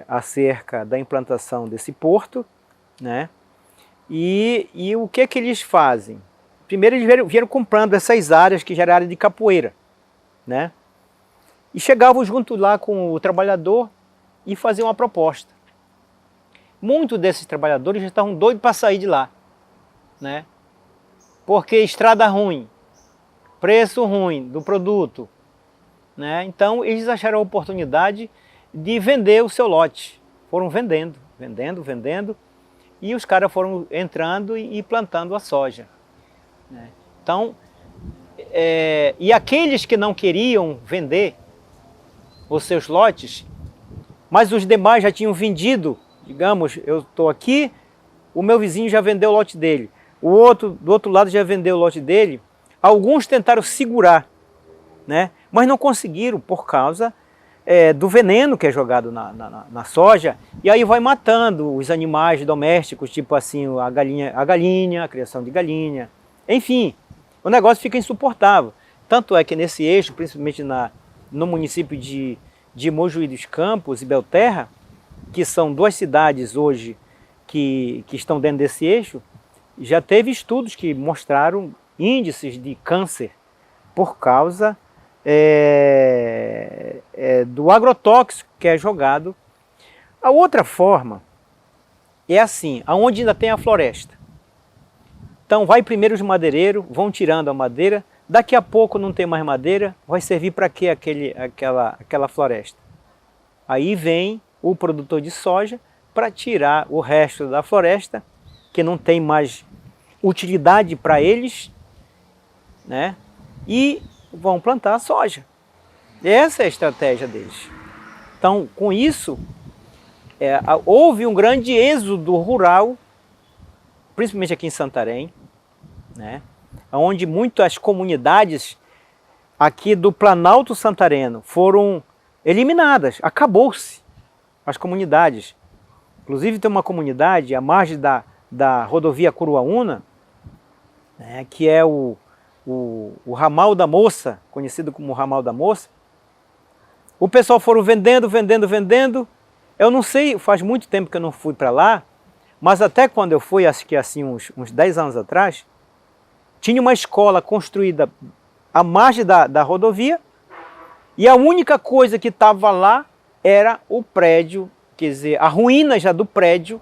acerca da implantação desse porto, né? E o que eles fazem? Primeiro eles vieram comprando essas áreas que já era área de capoeira, né? E chegavam junto lá com o trabalhador e faziam uma proposta. Muitos desses trabalhadores já estavam doidos para sair de lá, né? Porque estrada ruim, preço ruim do produto, né? Então eles acharam a oportunidade de vender o seu lote. Foram vendendo, e os caras foram entrando e plantando a soja, né? Então, e aqueles que não queriam vender os seus lotes, mas os demais já tinham vendido, digamos, eu estou aqui, o meu vizinho já vendeu o lote dele, o outro do outro lado já vendeu o lote dele, alguns tentaram segurar, né? Mas não conseguiram por causa do veneno que é jogado na soja, e aí vai matando os animais domésticos, tipo assim, a galinha, a criação de galinha, enfim, o negócio fica insuportável. Tanto é que nesse eixo, principalmente no município de Mojuí dos Campos e Belterra, que são duas cidades hoje que estão dentro desse eixo, já teve estudos que mostraram índices de câncer por causa do agrotóxico que é jogado. A outra forma é assim, aonde ainda tem a floresta. Então vai primeiro os madeireiros, vão tirando a madeira, daqui a pouco não tem mais madeira, vai servir para quê aquela floresta? Aí vem o produtor de soja para tirar o resto da floresta, que não tem mais utilidade para eles, né? E vão plantar a soja. Essa é a estratégia deles. Então, com isso, houve um grande êxodo rural, principalmente aqui em Santarém, né? Onde muitas comunidades aqui do Planalto Santareno foram eliminadas, acabou-se as comunidades. Inclusive tem uma comunidade à margem da rodovia Curuaúna, né, que é o Ramal da Moça, conhecido como Ramal da Moça. O pessoal foram vendendo. Eu não sei, faz muito tempo que eu não fui para lá, mas até quando eu fui, acho que assim uns 10 anos atrás, tinha uma escola construída à margem da rodovia, e a única coisa que estava lá era o prédio, quer dizer, a ruína já do prédio,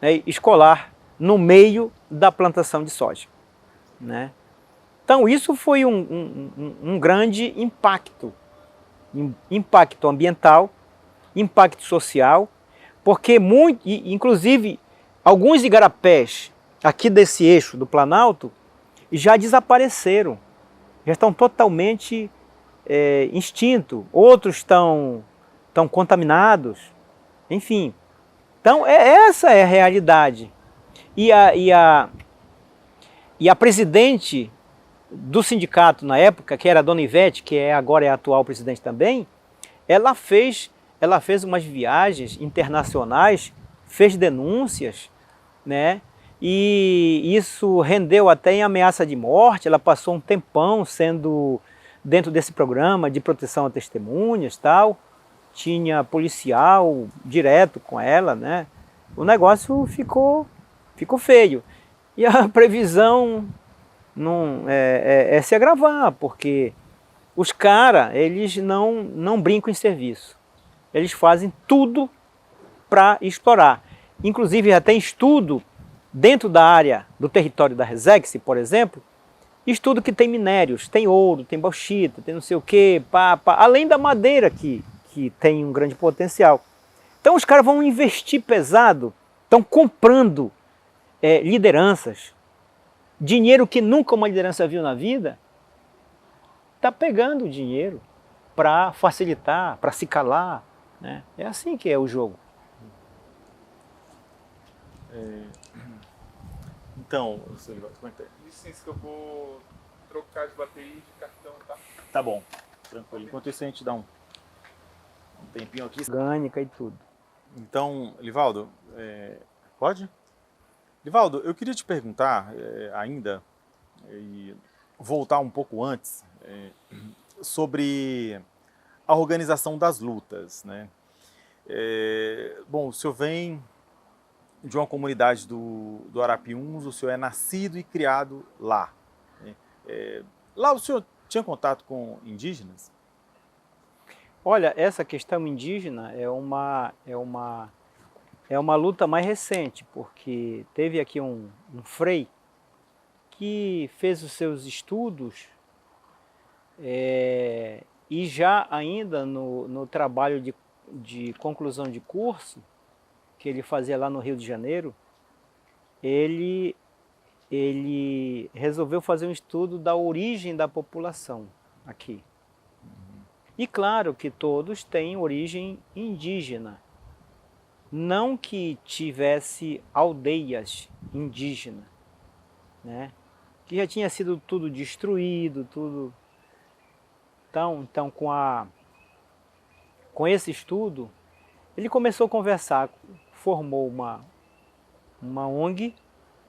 né, escolar, no meio da plantação de soja, né? Então isso foi um grande impacto ambiental, impacto social, porque inclusive alguns igarapés aqui desse eixo do Planalto já desapareceram, já estão totalmente extintos, outros estão contaminados, enfim. Então essa é a realidade. E a presidente do sindicato na época, que era a dona Ivete, que agora é a atual presidente também, ela fez umas viagens internacionais, fez denúncias, né? E isso rendeu até em ameaça de morte. Ela passou um tempão sendo dentro desse programa de proteção a testemunhas, tal. Tinha policial direto com ela, né? O negócio ficou feio. E a previsão não é se agravar, porque os caras, eles não brincam em serviço. Eles fazem tudo para explorar. Inclusive já tem estudo dentro da área do território da Resex, por exemplo, estudo que tem minérios, tem ouro, tem bauxita, tem não sei o quê, além da madeira que tem um grande potencial. Então os caras vão investir pesado, estão comprando lideranças, dinheiro que nunca uma liderança viu na vida, está pegando o dinheiro para facilitar, para se calar, né? É assim que é o jogo. Então, como é que é? Licença que eu vou trocar de bateria de cartão, tá? Tá bom, tranquilo. Enquanto isso a gente dá um tempinho aqui. Orgânica e tudo. Então, Livaldo, pode? Livaldo, eu queria te perguntar ainda, e voltar um pouco antes, sobre a organização das lutas, né? Bom, o senhor vem de uma comunidade do Arapiuns, o senhor é nascido e criado lá, né? Lá o senhor tinha contato com indígenas? Olha, essa questão indígena é uma luta mais recente, porque teve aqui um frei que fez os seus estudos e já ainda no trabalho de conclusão de curso, que ele fazia lá no Rio de Janeiro, ele resolveu fazer um estudo da origem da população aqui. E claro que todos têm origem indígena. Não que tivesse aldeias indígenas, né? Que já tinha sido tudo destruído, tudo. Então com esse estudo, ele começou a conversar, formou uma ONG,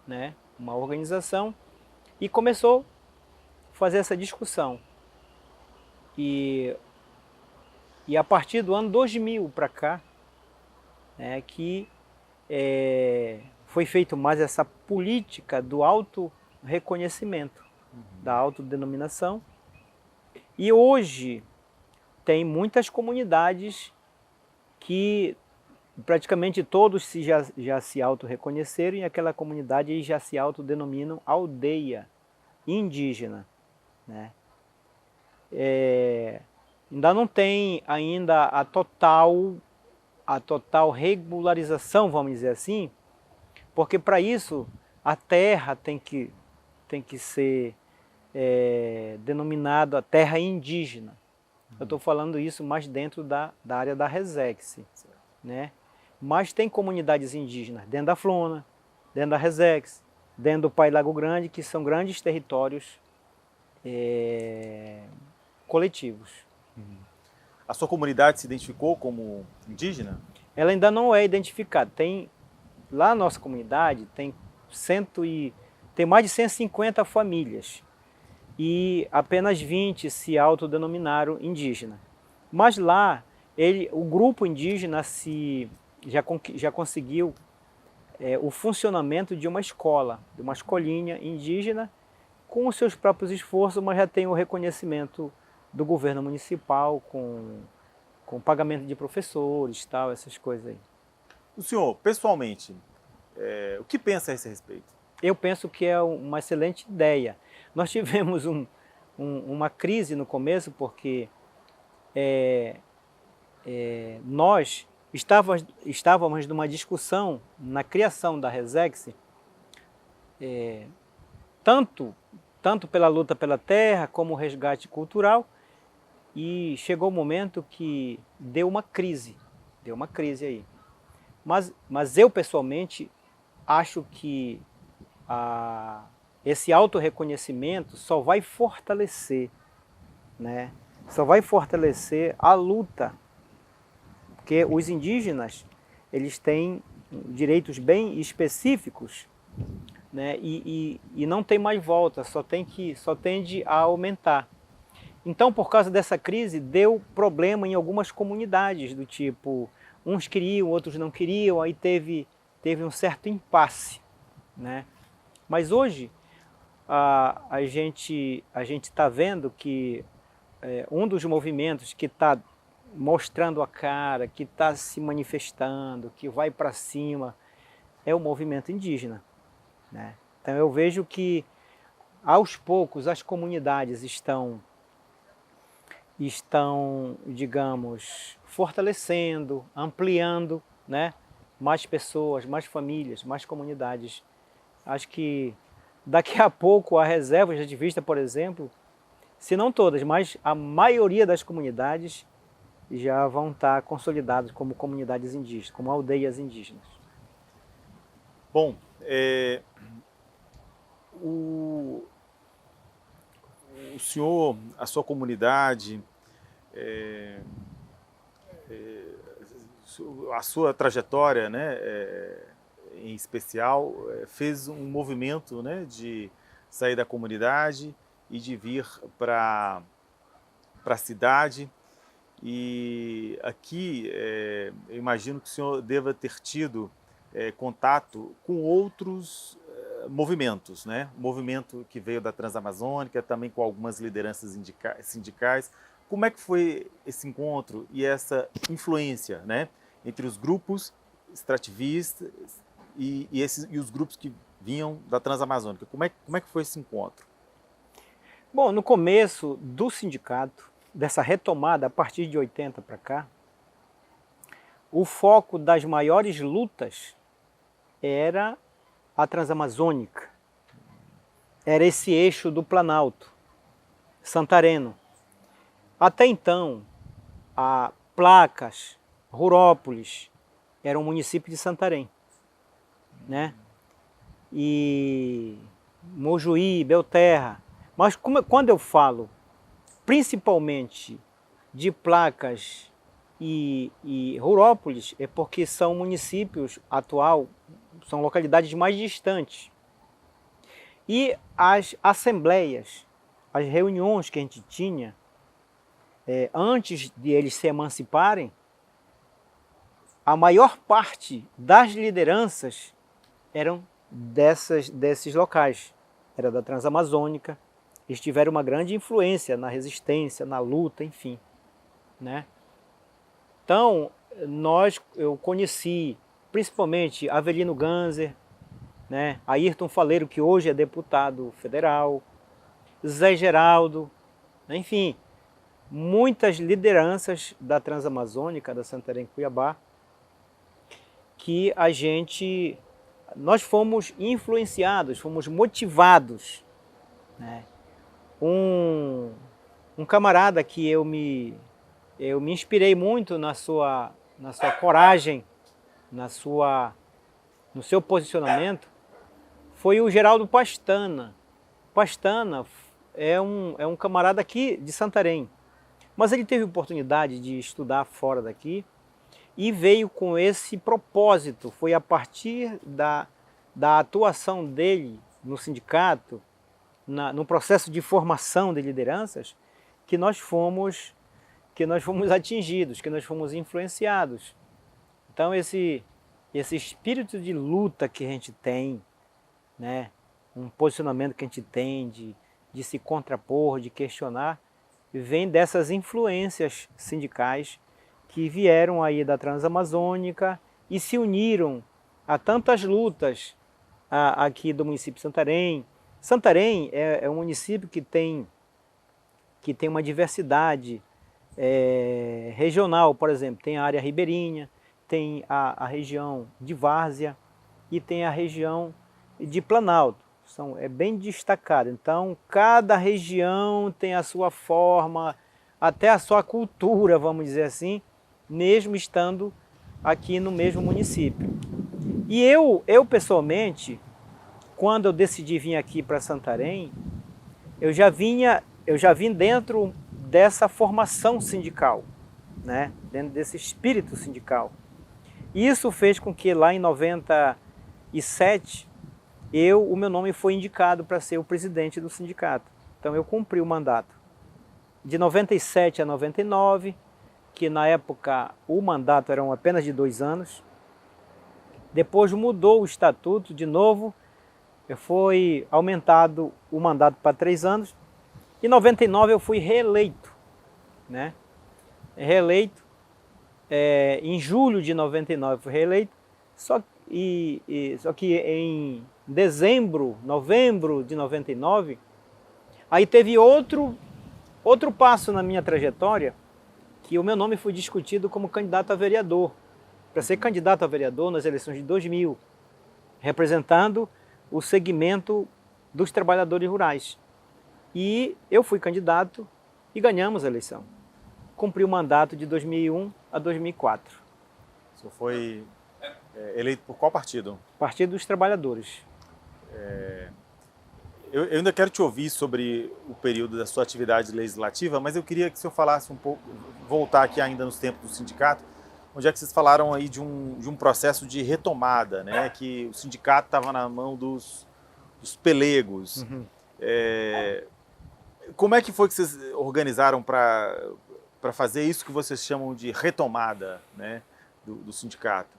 né? Uma organização, e começou a fazer essa discussão. E a partir do ano 2000 para cá, que foi feito mais essa política do auto-reconhecimento, da autodenominação. E hoje tem muitas comunidades que praticamente todos já se auto-reconheceram, e aquela comunidade já se autodenominam aldeia indígena, né? Ainda não tem ainda a total regularização, vamos dizer assim, porque para isso a terra tem que ser denominada terra indígena. Eu estou falando isso mais dentro da área da Resex, né? mas tem comunidades indígenas dentro da Flona, dentro da Resex, dentro do Pai Lago Grande, que são grandes territórios coletivos. A sua comunidade se identificou como indígena? Ela ainda não é identificada. Lá na nossa comunidade tem mais de 150 famílias e apenas 20 se autodenominaram indígena. Mas lá o grupo indígena já conseguiu o funcionamento de uma escola, de uma escolinha indígena, com os seus próprios esforços, mas já tem o reconhecimento do governo municipal, com pagamento de professores, tal, essas coisas aí. O senhor, pessoalmente, o que pensa a esse respeito? Eu penso que é uma excelente ideia. Nós tivemos uma crise no começo, porque nós estávamos numa discussão na criação da Resex, tanto pela luta pela terra, como o resgate cultural, e chegou o momento que deu uma crise aí. Mas eu, pessoalmente, acho que esse autorreconhecimento só vai fortalecer, né? Só vai fortalecer a luta, porque os indígenas, eles têm direitos bem específicos, né? E não tem mais volta, só tende a aumentar. Então, por causa dessa crise, deu problema em algumas comunidades, do tipo, uns queriam, outros não queriam, aí teve um certo impasse, né? Mas hoje, a gente está vendo que um dos movimentos que está mostrando a cara, que está se manifestando, que vai para cima, é o movimento indígena, né? Então eu vejo que aos poucos as comunidades estão, digamos, fortalecendo, ampliando, né? Mais pessoas, mais famílias, mais comunidades. Acho que daqui a pouco a reserva de vista, por exemplo, se não todas, mas a maioria das comunidades já vão estar consolidadas como comunidades indígenas, como aldeias indígenas. Bom, o senhor, a sua comunidade, a sua trajetória, né, em especial, fez um movimento, né, de sair da comunidade e de vir para a cidade. E aqui eu imagino que o senhor deva ter tido contato com outros movimentos, né? O movimento que veio da Transamazônica, também com algumas lideranças sindicais. Como é que foi esse encontro e essa influência, né, entre os grupos extrativistas e os grupos que vinham da Transamazônica? Como é que foi esse encontro? Bom, no começo do sindicato, dessa retomada a partir de 80 para cá, o foco das maiores lutas era a Transamazônica. Era esse eixo do Planalto, Santareno. Até então, Placas, Rurópolis, era um município de Santarém, né? E Mojuí, Belterra. Mas quando eu falo principalmente de Placas e Rurópolis, é porque são municípios são localidades mais distantes. E as assembleias, as reuniões que a gente tinha, antes de eles se emanciparem, a maior parte das lideranças eram desses locais. Era da Transamazônica. Eles tiveram uma grande influência na resistência, na luta, enfim, né? Então, eu conheci principalmente Avelino Ganser, né? Ayrton Faleiro, que hoje é deputado federal, Zé Geraldo, enfim, muitas lideranças da Transamazônica, da Santarém Cuiabá, que nós fomos influenciados, fomos motivados, né? Um camarada que eu me inspirei muito na sua coragem, no seu posicionamento foi o Geraldo Pastana. Pastana é um camarada aqui de Santarém, mas ele teve oportunidade de estudar fora daqui e veio com esse propósito. Foi a partir da atuação dele no sindicato, no processo de formação de lideranças, que nós fomos atingidos, que nós fomos influenciados. Então esse espírito de luta que a gente tem, né, um posicionamento que a gente tem de se contrapor, de questionar, vem dessas influências sindicais que vieram aí da Transamazônica e se uniram a tantas lutas aqui do município de Santarém. Santarém é um município que tem uma diversidade regional, por exemplo, tem a área ribeirinha, tem a região de Várzea e tem a região de Planalto. É bem destacado. Então, cada região tem a sua forma, até a sua cultura, vamos dizer assim, mesmo estando aqui no mesmo município. E eu pessoalmente, quando eu decidi vir aqui para Santarém, eu já vim dentro dessa formação sindical, né? Dentro desse espírito sindical. Isso fez com que lá em 97 o meu nome foi indicado para ser o presidente do sindicato. Então eu cumpri o mandato. De 97 a 99, que na época o mandato era apenas de 2 anos. Depois mudou o estatuto de novo, foi aumentado o mandato para 3 anos. Em 99 eu fui reeleito, né? Reeleito, em julho de 99 fui reeleito, só que em novembro de 99, aí teve outro passo na minha trajetória, que o meu nome foi discutido como candidato a vereador, para ser candidato a vereador nas eleições de 2000, representando o segmento dos trabalhadores rurais. E eu fui candidato e ganhamos a eleição. Cumpri o mandato de 2001 a 2004. O senhor foi eleito por qual partido? Partido dos Trabalhadores. Eu ainda quero te ouvir sobre o período da sua atividade legislativa, mas eu queria que o senhor falasse um pouco, voltar aqui ainda nos tempos do sindicato, onde é que vocês falaram aí de um processo de retomada, né? Que o sindicato estava na mão dos pelegos. Uhum. Como é que foi que vocês organizaram para fazer isso que vocês chamam de retomada, né, do sindicato?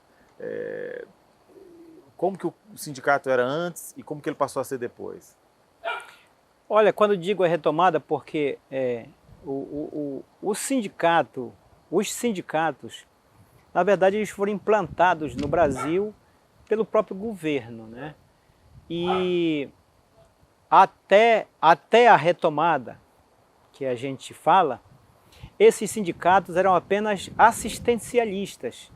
Como que o sindicato era antes e como que ele passou a ser depois? Olha, quando digo retomada, porque os sindicatos, na verdade, eles foram implantados no Brasil pelo próprio governo, né? E até a retomada que a gente fala, esses sindicatos eram apenas assistencialistas.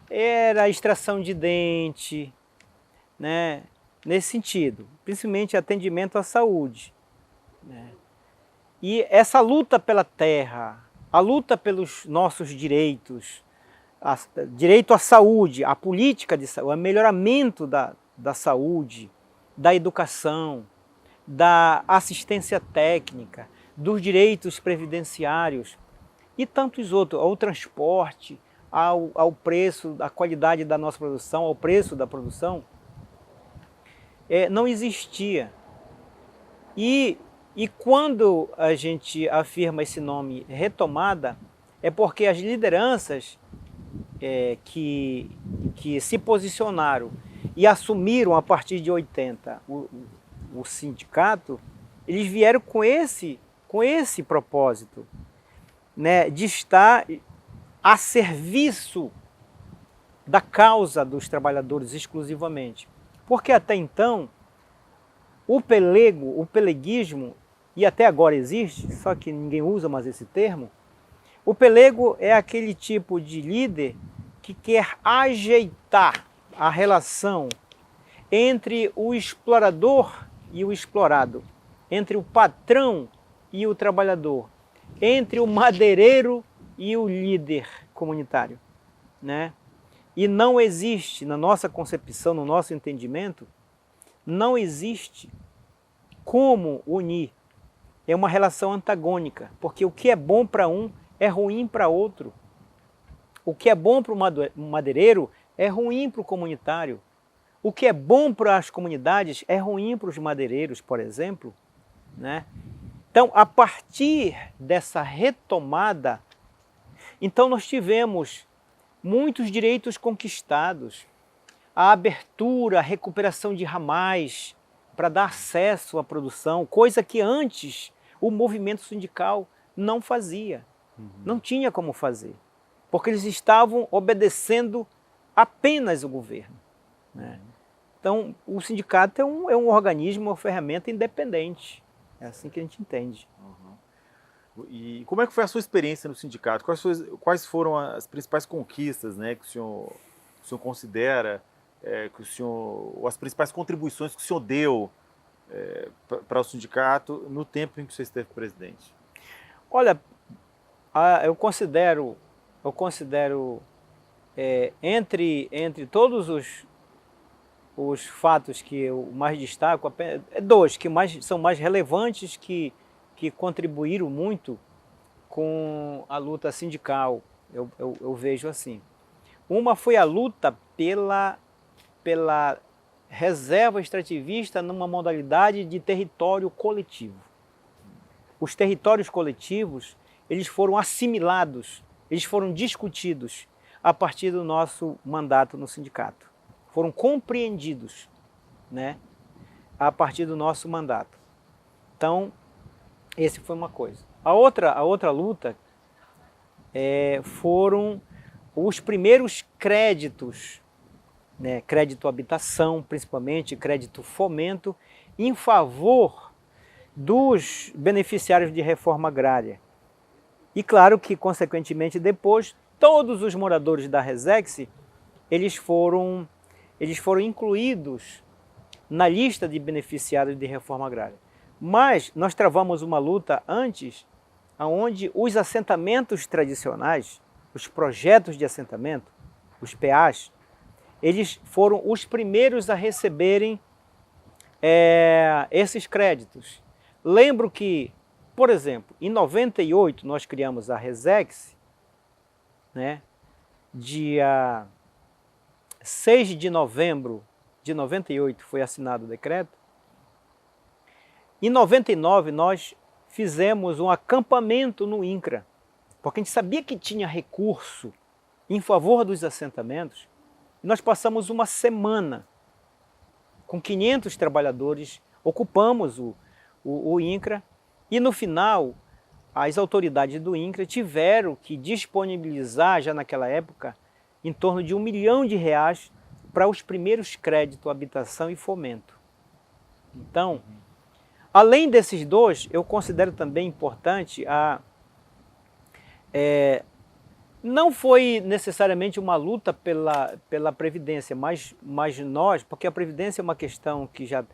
Era a extração de dente, né? Nesse sentido, principalmente atendimento à saúde, né? E essa luta pela terra, a luta pelos nossos direitos, direito à saúde, a política de saúde, o melhoramento da saúde, da educação, da assistência técnica, dos direitos previdenciários e tantos outros, ao transporte, ao preço, à qualidade da nossa produção, ao preço da produção, não existia. E quando a gente afirma esse nome retomada, é porque as lideranças que se posicionaram e assumiram a partir de 80 o sindicato, eles vieram com esse propósito, né, de estar a serviço da causa dos trabalhadores exclusivamente. Porque até então, o peleguismo, e até agora existe, só que ninguém usa mais esse termo, o pelego é aquele tipo de líder que quer ajeitar a relação entre o explorador e o explorado, entre o patrão e o trabalhador, entre o madeireiro e o líder comunitário, né? E não existe, na nossa concepção, no nosso entendimento, não existe como unir. É uma relação antagônica, porque o que é bom para um é ruim para outro. O que é bom para o madeireiro é ruim para o comunitário. O que é bom para as comunidades é ruim para os madeireiros, por exemplo, né? Então, a partir dessa retomada, então nós tivemos muitos direitos conquistados, a abertura, a recuperação de ramais para dar acesso à produção, coisa que antes o movimento sindical não fazia, não tinha como fazer, porque eles estavam obedecendo apenas o governo, né? Então, o sindicato é um organismo, uma ferramenta independente. É assim que a gente entende. E como é que foi a sua experiência no sindicato? Quais foram as principais conquistas, né, que o senhor considera, ou as principais contribuições que o senhor deu para o sindicato no tempo em que o senhor esteve presidente? Olha, eu considero entre todos os fatos que eu mais destaco, dois que são mais relevantes, que contribuíram muito com a luta sindical, eu vejo assim. Uma foi a luta pela reserva extrativista numa modalidade de território coletivo. Os territórios coletivos, eles foram assimilados, eles foram discutidos a partir do nosso mandato no sindicato. Foram compreendidos, né, a partir do nosso mandato. Então, esse foi uma coisa. A outra luta foram os primeiros créditos, né, crédito habitação, principalmente, crédito fomento, em favor dos beneficiários de reforma agrária. E claro que, consequentemente, depois, todos os moradores da Resex, eles foram incluídos na lista de beneficiários de reforma agrária. Mas nós travamos uma luta antes, onde os assentamentos tradicionais, os projetos de assentamento, os PAs, eles foram os primeiros a receberem esses créditos. Lembro que, por exemplo, em 98 nós criamos a Resex, né, dia 6 de novembro de 98 foi assinado o decreto. Em 99 nós fizemos um acampamento no INCRA, porque a gente sabia que tinha recurso em favor dos assentamentos. Nós passamos uma semana com 500 trabalhadores, ocupamos o INCRA e no final as autoridades do INCRA tiveram que disponibilizar já naquela época em torno de R$1 milhão para os primeiros créditos, habitação e fomento. Então, além desses dois, eu considero também importante não foi necessariamente uma luta pela Previdência, mas nós, porque a Previdência é uma questão que já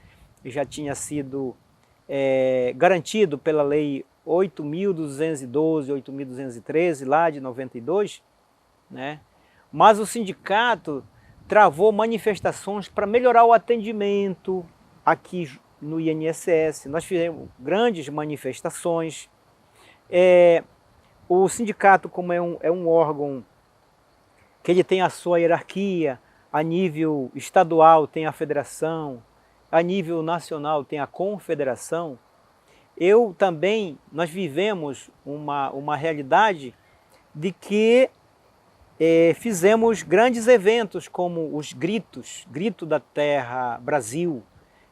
tinha sido garantido pela Lei 8.212, 8.213, lá de 92, né? Mas o sindicato travou manifestações para melhorar o atendimento aqui no INSS. Nós fizemos grandes manifestações. O sindicato, como é um órgão que ele tem a sua hierarquia, a nível estadual tem a federação, a nível nacional tem a confederação, nós vivemos uma realidade de que fizemos grandes eventos como os Grito da Terra Brasil,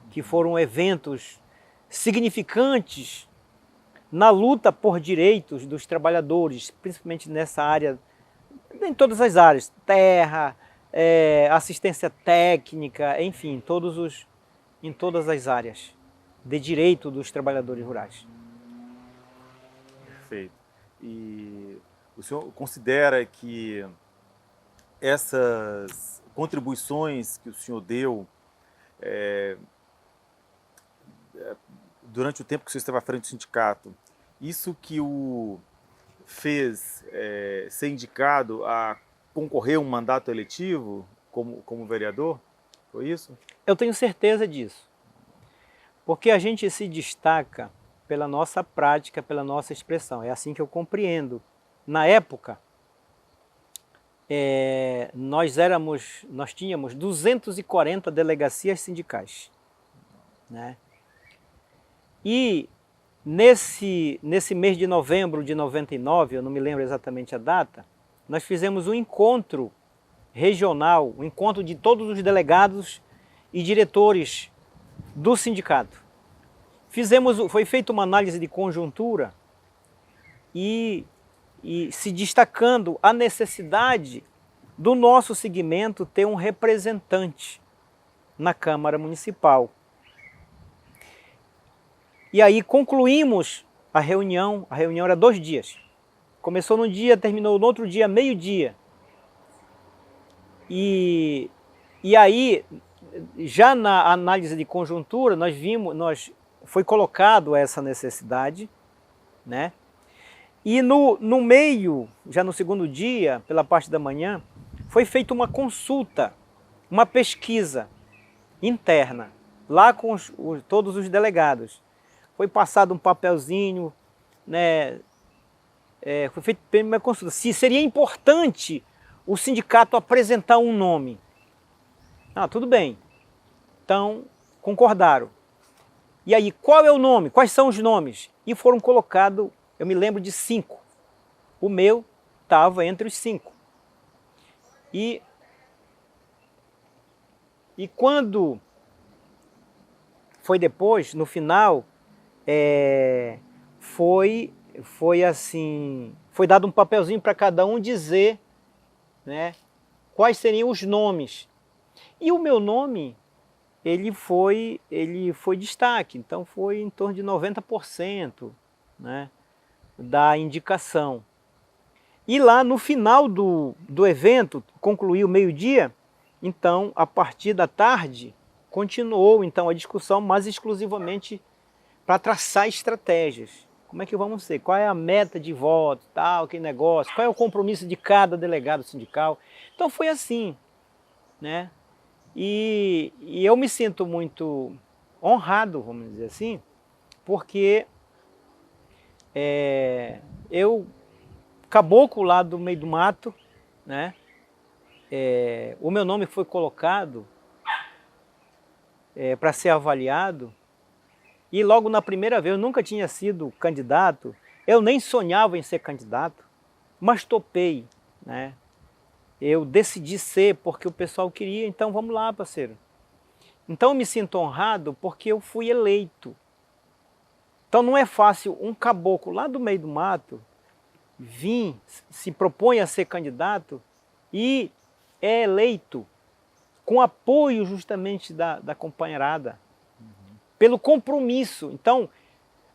que foram eventos significantes na luta por direitos dos trabalhadores, principalmente nessa área, em todas as áreas, terra, assistência técnica, enfim, em todas as áreas de direito dos trabalhadores rurais. Perfeito. E o senhor considera que essas contribuições que o senhor deu durante o tempo que o senhor esteve à frente do sindicato, isso que o fez ser indicado a concorrer a um mandato eletivo como vereador? Foi isso? Eu tenho certeza disso, porque a gente se destaca pela nossa prática, pela nossa expressão. É assim que eu compreendo. Na época, nós tínhamos 240 delegacias sindicais, né? E nesse mês de novembro de 99, eu não me lembro exatamente a data, nós fizemos um encontro regional, um encontro de todos os delegados e diretores do sindicato. Foi feita uma análise de conjuntura e se destacando a necessidade do nosso segmento ter um representante na Câmara Municipal. E aí concluímos a reunião era 2 dias. Começou num dia, terminou no outro dia, meio-dia. E aí, já na análise de conjuntura, foi colocado essa necessidade, né? E no meio, já no segundo dia, pela parte da manhã, foi feita uma consulta, uma pesquisa interna, lá com todos os delegados. Foi passado um papelzinho, né? Foi feita uma consulta. Se seria importante o sindicato apresentar um nome. Ah, tudo bem. Então, concordaram. E aí, qual é o nome? Quais são os nomes? E foram colocados, eu me lembro de 5. O meu estava entre os 5. E quando foi depois, no final, foi assim, foi dado um papelzinho para cada um dizer, né, quais seriam os nomes. E o meu nome, ele foi destaque, então foi em torno de 90%, né, da indicação. E lá no final do evento, concluiu meio-dia, então a partir da tarde continuou então a discussão, mas exclusivamente para traçar estratégias. Como é que vamos ser? Qual é a meta de voto, tal, que negócio? Qual é o compromisso de cada delegado sindical? Então foi assim, né? E eu me sinto muito honrado, vamos dizer assim, porque eu, caboclo lá do meio do mato, né? O meu nome foi colocado para ser avaliado. E logo na primeira vez, eu nunca tinha sido candidato, eu nem sonhava em ser candidato, mas topei, né? Eu decidi ser porque o pessoal queria, então vamos lá, parceiro. Então eu me sinto honrado porque eu fui eleito. Então não é fácil um caboclo lá do meio do mato se propõe a ser candidato e é eleito com apoio justamente da companheirada. Pelo compromisso. Então,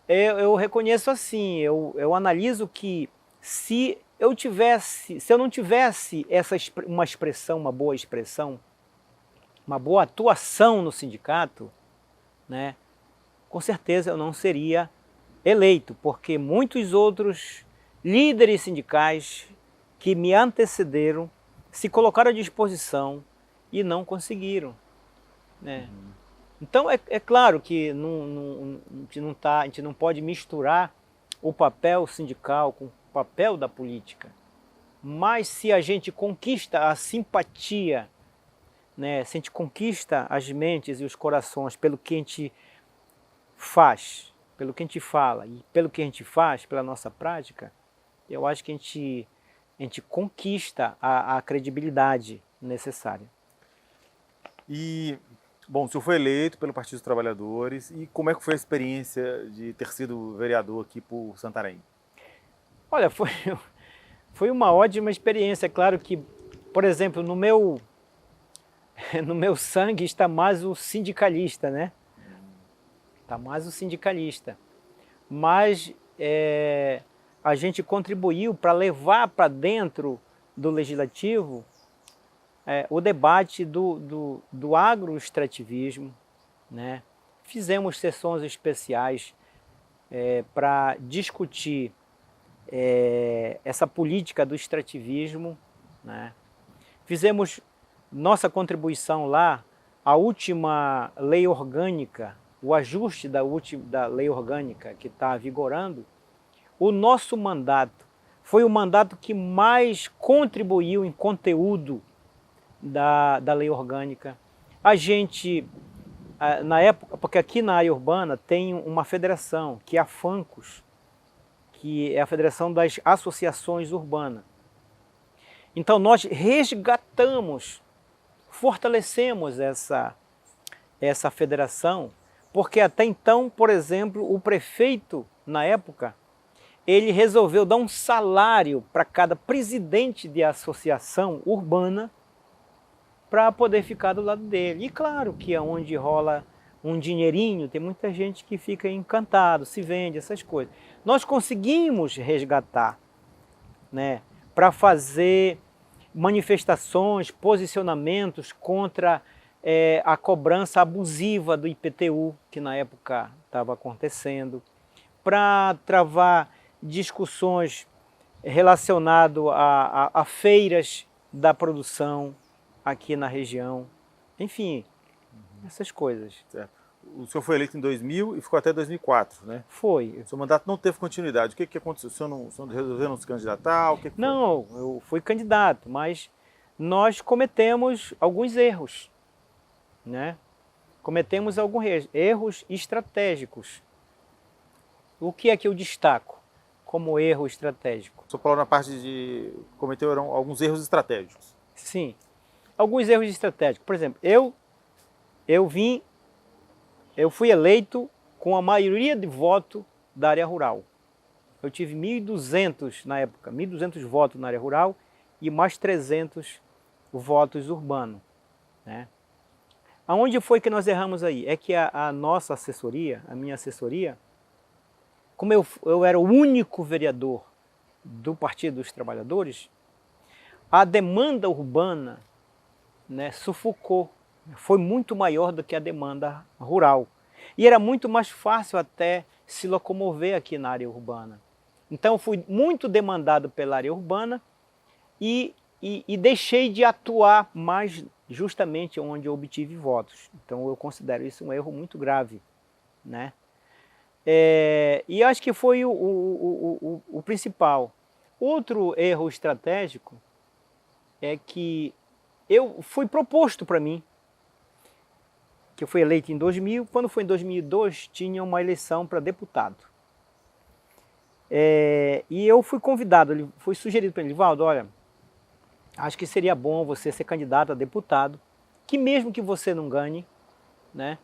eu reconheço assim, eu analiso que se eu não tivesse uma expressão, uma boa expressão, uma boa atuação no sindicato, né, com certeza eu não seria eleito, porque muitos outros líderes sindicais que me antecederam se colocaram à disposição e não conseguiram, né? Então é claro que a gente não pode misturar o papel sindical com o papel da política. Mas se a gente conquista a simpatia, né, se a gente conquista as mentes e os corações pelo que a gente faz, pelo que a gente fala e pelo que a gente faz, pela nossa prática, eu acho que a gente conquista a credibilidade necessária. E, bom, o senhor foi eleito pelo Partido dos Trabalhadores, e como é que foi a experiência de ter sido vereador aqui por Santarém? Olha, foi uma ótima experiência. É claro que, por exemplo, no meu sangue está mais o sindicalista, né? Está mais o sindicalista. Mas a gente contribuiu para levar para dentro do Legislativo o debate do agroextrativismo, né? Fizemos sessões especiais para discutir essa política do extrativismo, né? fizemos nossa contribuição lá, a última lei orgânica, o ajuste da lei orgânica que está vigorando. O nosso mandato foi o mandato que mais contribuiu em conteúdo da lei orgânica. A gente, na época, porque aqui na área urbana tem uma federação, que é a FANCUS, que é a Federação das Associações Urbanas. Então nós resgatamos, fortalecemos essa federação, porque até então, por exemplo, o prefeito, na época, ele resolveu dar um salário para cada presidente de associação urbana para poder ficar do lado dele. E claro que é onde rola um dinheirinho, tem muita gente que fica encantado, se vende, essas coisas. Nós conseguimos resgatar, né, para fazer manifestações, posicionamentos contra a cobrança abusiva do IPTU, que na época estava acontecendo, para travar discussões relacionadas a feiras da produção aqui na região, enfim, essas coisas. Certo. O senhor foi eleito em 2000 e ficou até 2004, né? Foi. O seu mandato não teve continuidade. O que aconteceu? O senhor resolveu não se candidatar? O que foi? Não, eu fui candidato, mas nós cometemos alguns erros, né? Cometemos alguns erros estratégicos. O que é que eu destaco como erro estratégico? O senhor falou na parte de cometeram alguns erros estratégicos. Sim, alguns erros estratégicos. Por exemplo, eu fui eleito com a maioria de voto da área rural. Eu tive 1.200 na época, 1.200 votos na área rural e mais 300 votos urbanos, né? Aonde foi que nós erramos aí? É que a nossa assessoria, a minha assessoria, como eu era o único vereador do Partido dos Trabalhadores, a demanda urbana, né, sufocou. Foi muito maior do que a demanda rural. E era muito mais fácil até se locomover aqui na área urbana. Então eu fui muito demandado pela área urbana e deixei de atuar mais justamente onde eu obtive votos. Então eu considero isso um erro muito grave, né? E acho que foi o principal. Outro erro estratégico é que eu fui proposto para mim, que eu fui eleito em 2000, quando foi em 2002 tinha uma eleição para deputado. E eu fui convidado, foi sugerido para ele, Valdo, olha, acho que seria bom você ser candidato a deputado, que mesmo que você não ganhe, né,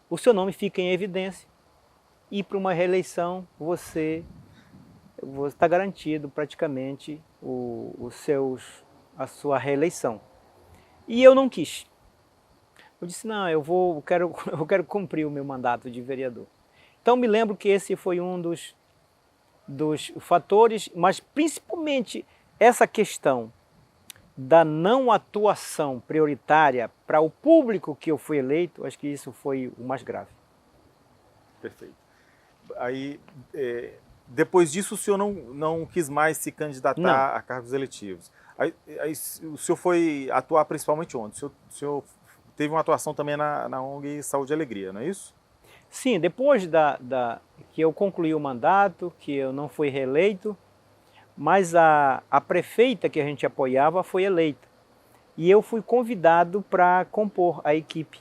o seu nome fica em evidência e para uma reeleição você está garantido praticamente a sua reeleição. E eu não quis. Eu disse, não, eu quero cumprir o meu mandato de vereador. Então me lembro que esse foi um dos fatores, mas principalmente essa questão da não atuação prioritária para o público que eu fui eleito, acho que isso foi o mais grave. Perfeito. Aí, depois disso, o senhor não quis mais se candidatar a cargos eletivos. Aí o senhor foi atuar principalmente onde? O senhor teve uma atuação também na ONG Saúde e Alegria, não é isso? Sim, depois que eu concluí o mandato, que eu não fui reeleito, mas a prefeita que a gente apoiava foi eleita. E eu fui convidado para compor a equipe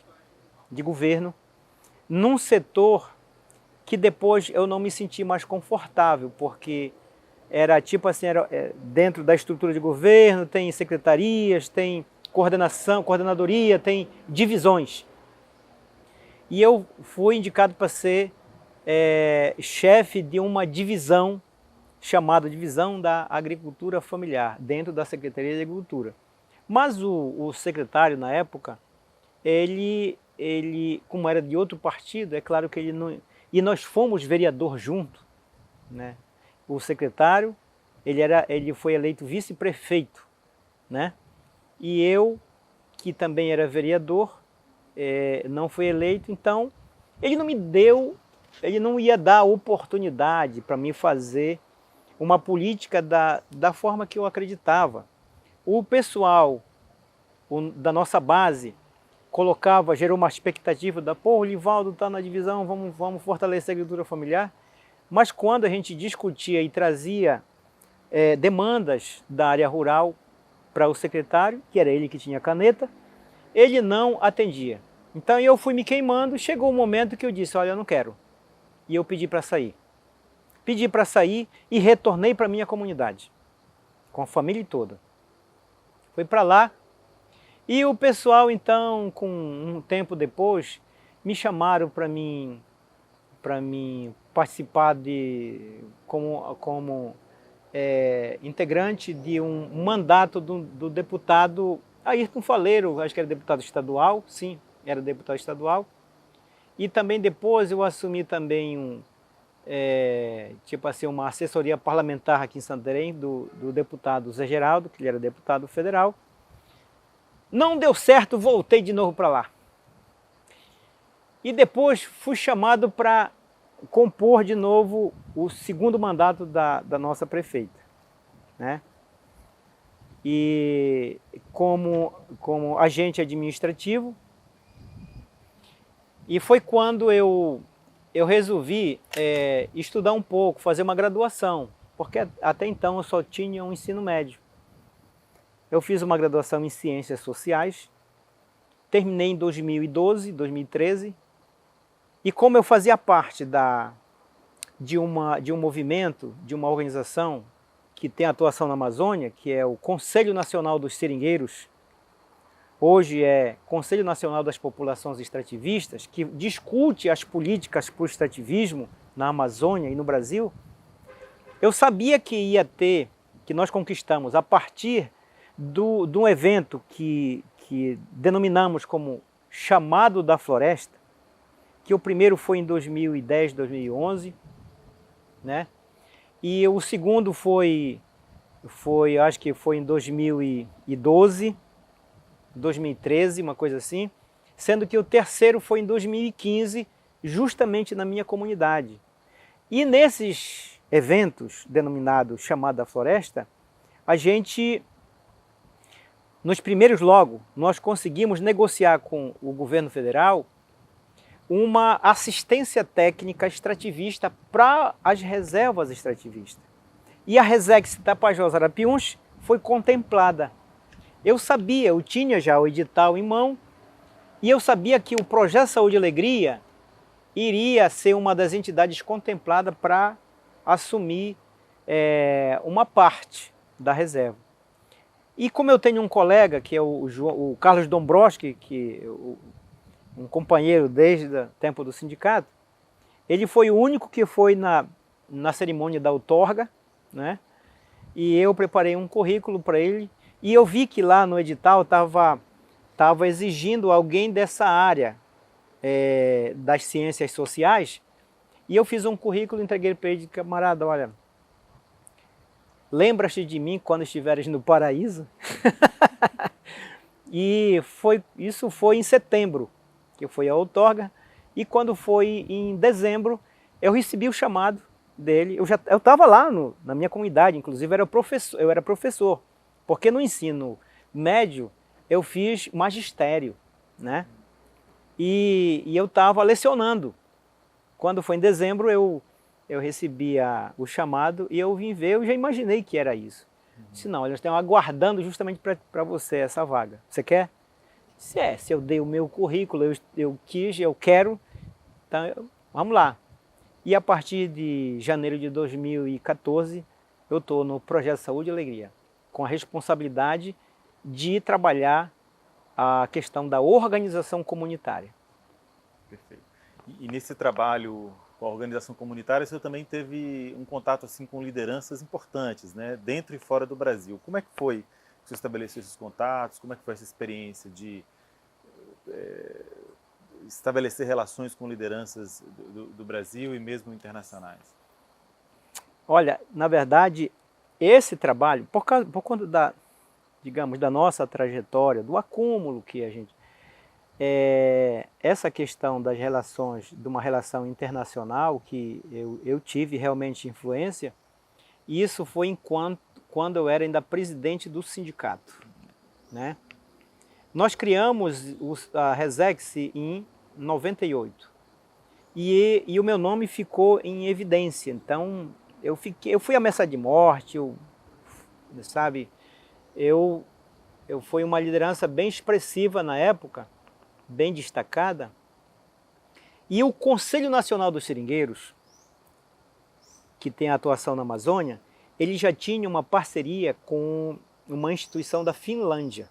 de governo num setor que depois eu não me senti mais confortável, porque era tipo assim, dentro da estrutura de governo, tem secretarias, tem coordenadoria, tem divisões. E eu fui indicado para ser chefe de uma divisão chamada Divisão da Agricultura Familiar, dentro da Secretaria de Agricultura. Mas o secretário, na época, ele, como era de outro partido, é claro que ele não... E nós fomos vereador junto, né? O secretário, ele foi eleito vice-prefeito, né? E eu, que também era vereador, não fui eleito, então ele não ia dar oportunidade para mim fazer uma política da forma que eu acreditava. o pessoal da nossa base gerou uma expectativa pô, o Livaldo está na divisão, vamos fortalecer a agricultura familiar. Mas quando a gente discutia e trazia demandas da área rural para o secretário, que era ele que tinha caneta, ele não atendia. Então eu fui me queimando, chegou um momento que eu disse, olha, eu não quero. E eu pedi para sair. Pedi para sair e retornei para a minha comunidade, com a família toda. Fui para lá e o pessoal então, com um tempo depois, me chamaram para mim participar como integrante de um mandato do deputado Ayrton Faleiro, acho que era deputado estadual, sim, era deputado estadual. E também depois eu assumi também tipo assim, uma assessoria parlamentar aqui em Santarém, do deputado Zé Geraldo, que ele era deputado federal. Não deu certo, voltei de novo para lá. E depois fui chamado para compor de novo o segundo mandato da nossa prefeita, né? E como agente administrativo. E foi quando eu resolvi estudar um pouco, fazer uma graduação, porque até então eu só tinha um ensino médio. Eu fiz uma graduação em Ciências Sociais, terminei em 2012, 2013, e como eu fazia parte de um movimento, de uma organização que tem atuação na Amazônia, que é o Conselho Nacional dos Seringueiros, hoje é Conselho Nacional das Populações Extrativistas, que discute as políticas para o extrativismo na Amazônia e no Brasil, eu sabia que nós conquistamos a partir de um evento que denominamos como Chamado da Floresta, que o primeiro foi em 2010, 2011, né? E o segundo acho que foi em 2012, 2013, uma coisa assim, sendo que o terceiro foi em 2015, justamente na minha comunidade. E nesses eventos denominados Chamado da Floresta, nos primeiros logo, nós conseguimos negociar com o governo federal uma assistência técnica extrativista para as reservas extrativistas. E a Resex Tapajós Arapiuns foi contemplada. Eu tinha já o edital em mão, e eu sabia que o Projeto Saúde e Alegria iria ser uma das entidades contempladas para assumir uma parte da reserva. E como eu tenho um colega, que é o Carlos Dombrowski, um companheiro desde o tempo do sindicato, ele foi o único que foi na cerimônia da outorga, né? E eu preparei um currículo para ele, e eu vi que lá no edital estava exigindo alguém dessa área das ciências sociais, e eu fiz um currículo, entreguei para ele, camarada, olha, lembra-te de mim quando estiveres no paraíso? E isso foi em setembro, que foi a outorga, e quando foi em dezembro, eu recebi o chamado dele. Eu estava lá na minha comunidade, inclusive eu era professor, porque no ensino médio eu fiz magistério, né? E eu estava lecionando. Quando foi em dezembro, eu recebi o chamado e eu vim ver, eu já imaginei que era isso. Disse, não, eles estão aguardando justamente para você essa vaga. Você quer? Se eu dei o meu currículo, eu quero, então vamos lá. E a partir de janeiro de 2014, eu estou no Projeto Saúde e Alegria, com a responsabilidade de trabalhar a questão da organização comunitária. Perfeito. E nesse trabalho com a organização comunitária, você também teve um contato assim com lideranças importantes, né, dentro e fora do Brasil. Como é que foi que você estabeleceu esses contatos? Como é que foi essa experiência de estabelecer relações com lideranças do Brasil e mesmo internacionais? Olha, na verdade, esse trabalho, por conta da nossa trajetória, do acúmulo que a gente... essa questão das relações, de uma relação internacional que eu tive realmente influência, isso foi quando eu era ainda presidente do sindicato, né? Nós criamos a Resex em 98 e o meu nome ficou em evidência. Então eu fui ameaçado de morte, sabe? Eu fui uma liderança bem expressiva na época, bem destacada. E o Conselho Nacional dos Seringueiros, que tem atuação na Amazônia, ele já tinha uma parceria com uma instituição da Finlândia.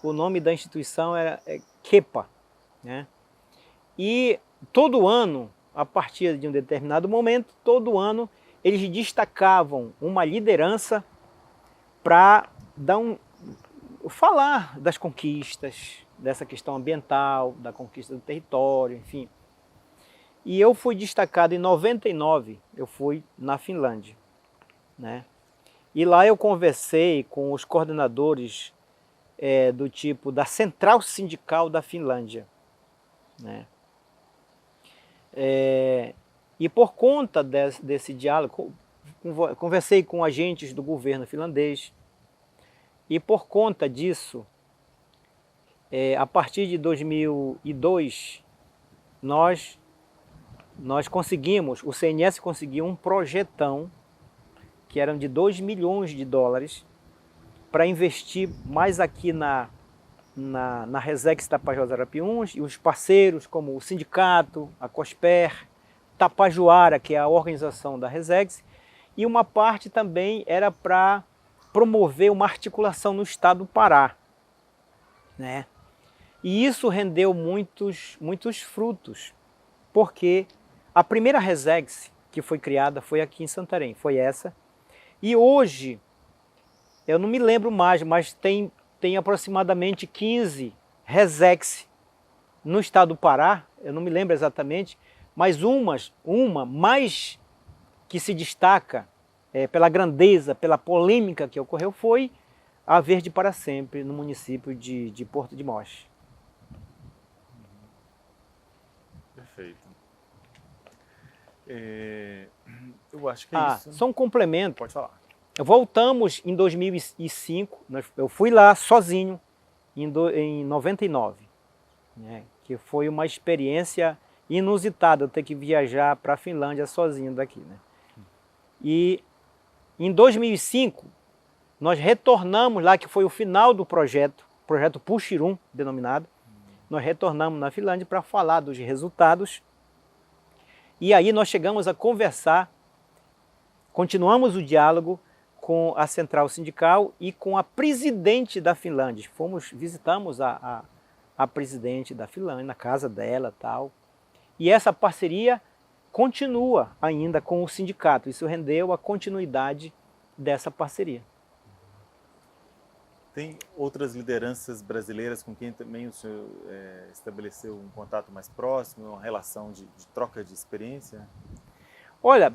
O nome da instituição era KEPA, né? E todo ano, a partir de um determinado momento, todo ano, eles destacavam uma liderança para falar das conquistas, dessa questão ambiental, da conquista do território, enfim. E eu fui destacado em 99, eu fui na Finlândia, né? E lá eu conversei com os coordenadores do tipo da Central Sindical da Finlândia, né? E por conta desse diálogo, conversei com agentes do governo finlandês, e por conta disso, a partir de 2002, nós conseguimos, o CNS conseguiu um projetão que eram de 2 milhões de dólares para investir mais aqui na Resex Tapajós Arapiuns, e os parceiros como o sindicato, a COSPER, Tapajoara, que é a organização da Resex, e uma parte também era para promover uma articulação no estado do Pará, né? E isso rendeu muitos frutos, porque a primeira Resex que foi criada foi aqui em Santarém, foi essa. E hoje, eu não me lembro mais, mas tem aproximadamente 15 Resex no estado do Pará, eu não me lembro exatamente, mas uma mais que se destaca pela grandeza, pela polêmica que ocorreu, foi a Verde para Sempre, no município de Porto de Mós. Perfeito. Eu acho que é isso. Só um complemento. Pode falar. Voltamos em 2005, eu fui lá sozinho em 99, né, que foi uma experiência inusitada, eu ter que viajar para a Finlândia sozinho daqui, né? E em 2005, nós retornamos lá, que foi o final do projeto Puxirum, denominado. Nós retornamos na Finlândia para falar dos resultados. E aí nós chegamos a conversar, continuamos o diálogo com a central sindical e com a presidente da Finlândia. Visitamos a presidente da Finlândia, na casa dela e tal. E essa parceria continua ainda com o sindicato. Isso rendeu a continuidade dessa parceria. Tem outras lideranças brasileiras com quem também o senhor estabeleceu um contato mais próximo, uma relação de troca de experiência? Olha,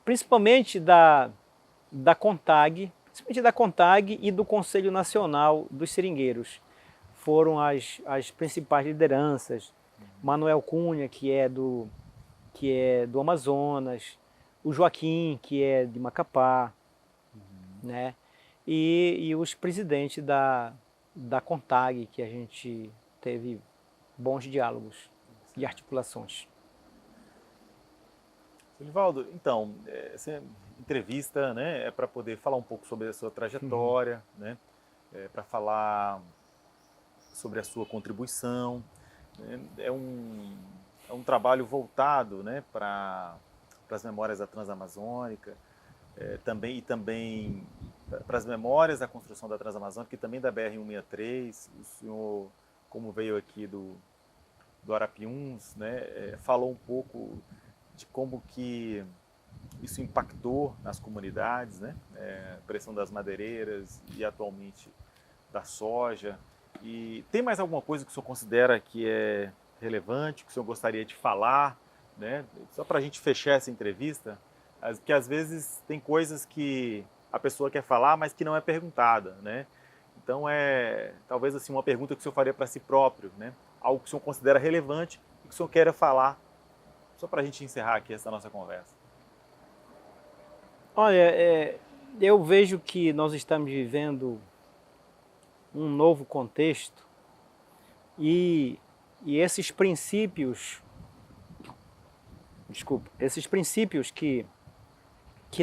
principalmente da CONTAG e do Conselho Nacional dos Seringueiros. Foram as principais lideranças. Manuel Cunha, que é do Amazonas, o Joaquim, que é de Macapá, né? E os presidentes da CONTAG, que a gente teve bons diálogos e articulações. Livaldo, então, essa entrevista, né, é para poder falar um pouco sobre a sua trajetória, né, para falar sobre a sua contribuição. É um trabalho voltado, né, para as memórias da Transamazônica, também para as memórias da construção da Transamazônica e também da BR-163. O senhor, como veio aqui do Arapiuns, né, falou um pouco de como que isso impactou nas comunidades, né? Pressão das madeireiras e atualmente da soja. E tem mais alguma coisa que o senhor considera que é relevante, que o senhor gostaria de falar, né? Só para a gente fechar essa entrevista, porque às vezes tem coisas que a pessoa quer falar, mas que não é perguntada, né? Então talvez assim uma pergunta que o senhor faria para si próprio, né? Algo que o senhor considera relevante e que o senhor queira falar, só para a gente encerrar aqui essa nossa conversa. Olha, eu vejo que nós estamos vivendo um novo contexto e esses princípios, esses princípios que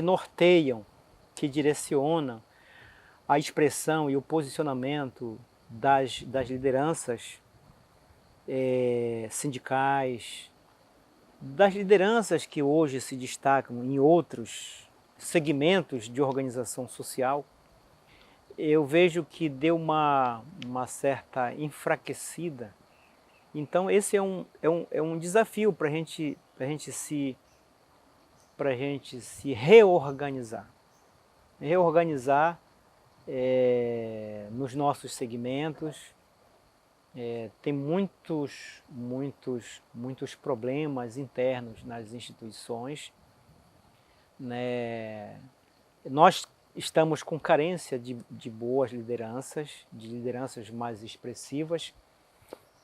norteiam, que direcionam a expressão e o posicionamento das lideranças sindicais, das lideranças que hoje se destacam em outros segmentos de organização social, eu vejo que deu uma certa enfraquecida. Então esse é um desafio para a gente se reorganizar. Reorganizar nos nossos segmentos. Tem muitos problemas internos nas instituições, né? Nós estamos com carência de boas lideranças, de lideranças mais expressivas,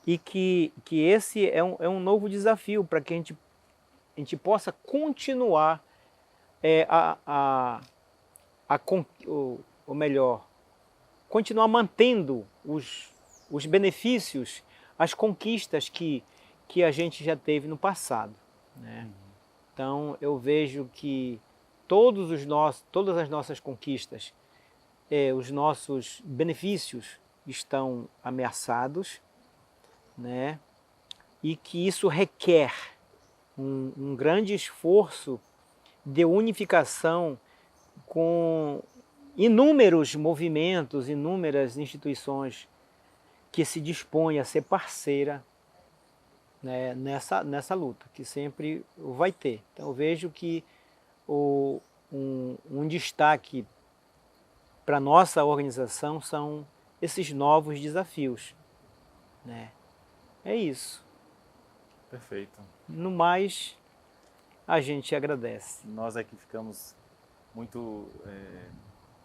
e que esse é um novo desafio para que a gente possa continuar ou melhor, continuar mantendo os benefícios, as conquistas que a gente já teve no passado, né? Então eu vejo que todas as nossas conquistas, os nossos benefícios estão ameaçados, né? E que isso requer um grande esforço de unificação com inúmeros movimentos, inúmeras instituições que se dispõem a ser parceira, né, nessa luta, que sempre vai ter. Então eu vejo que um destaque para a nossa organização são esses novos desafios, né? É isso. Perfeito. No mais, a gente agradece. Nós aqui ficamos muito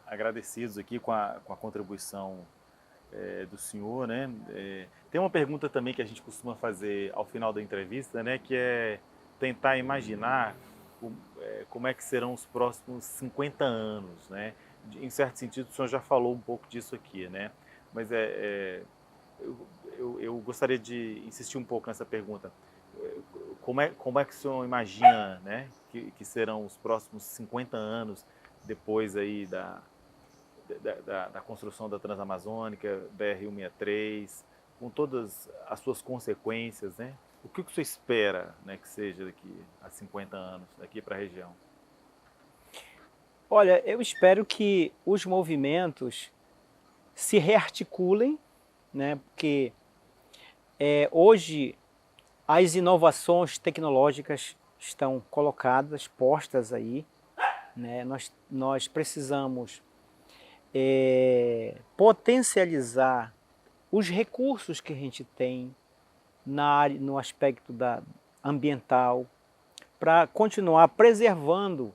agradecidos aqui com a contribuição do senhor, né? Tem uma pergunta também que a gente costuma fazer ao final da entrevista, né? Que é tentar imaginar como é que serão os próximos 50 anos, né? Em certo sentido, o senhor já falou um pouco disso aqui, né? Mas eu gostaria de insistir um pouco nessa pergunta. Como é que o senhor imagina, né, que serão os próximos 50 anos depois aí da construção da Transamazônica, BR-163, com todas as suas consequências, né? O que o senhor espera, né, que seja daqui a 50 anos, daqui para a região? Olha, eu espero que os movimentos se rearticulem, né? Porque hoje as inovações tecnológicas estão colocadas, postas aí, né? Nós precisamos potencializar os recursos que a gente tem no aspecto ambiental, para continuar preservando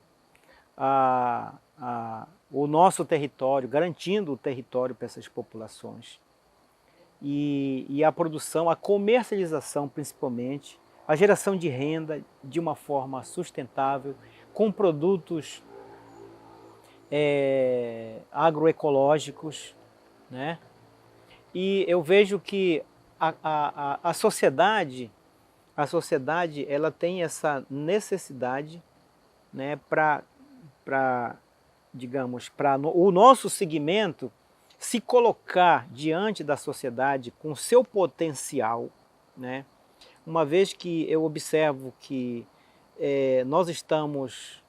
o nosso território, garantindo o território para essas populações. E a produção, a comercialização principalmente, a geração de renda de uma forma sustentável, com produtos agroecológicos, né? E eu vejo que a sociedade ela tem essa necessidade, né, digamos, para o nosso segmento se colocar diante da sociedade com seu potencial, né? Uma vez que eu observo que nós estamos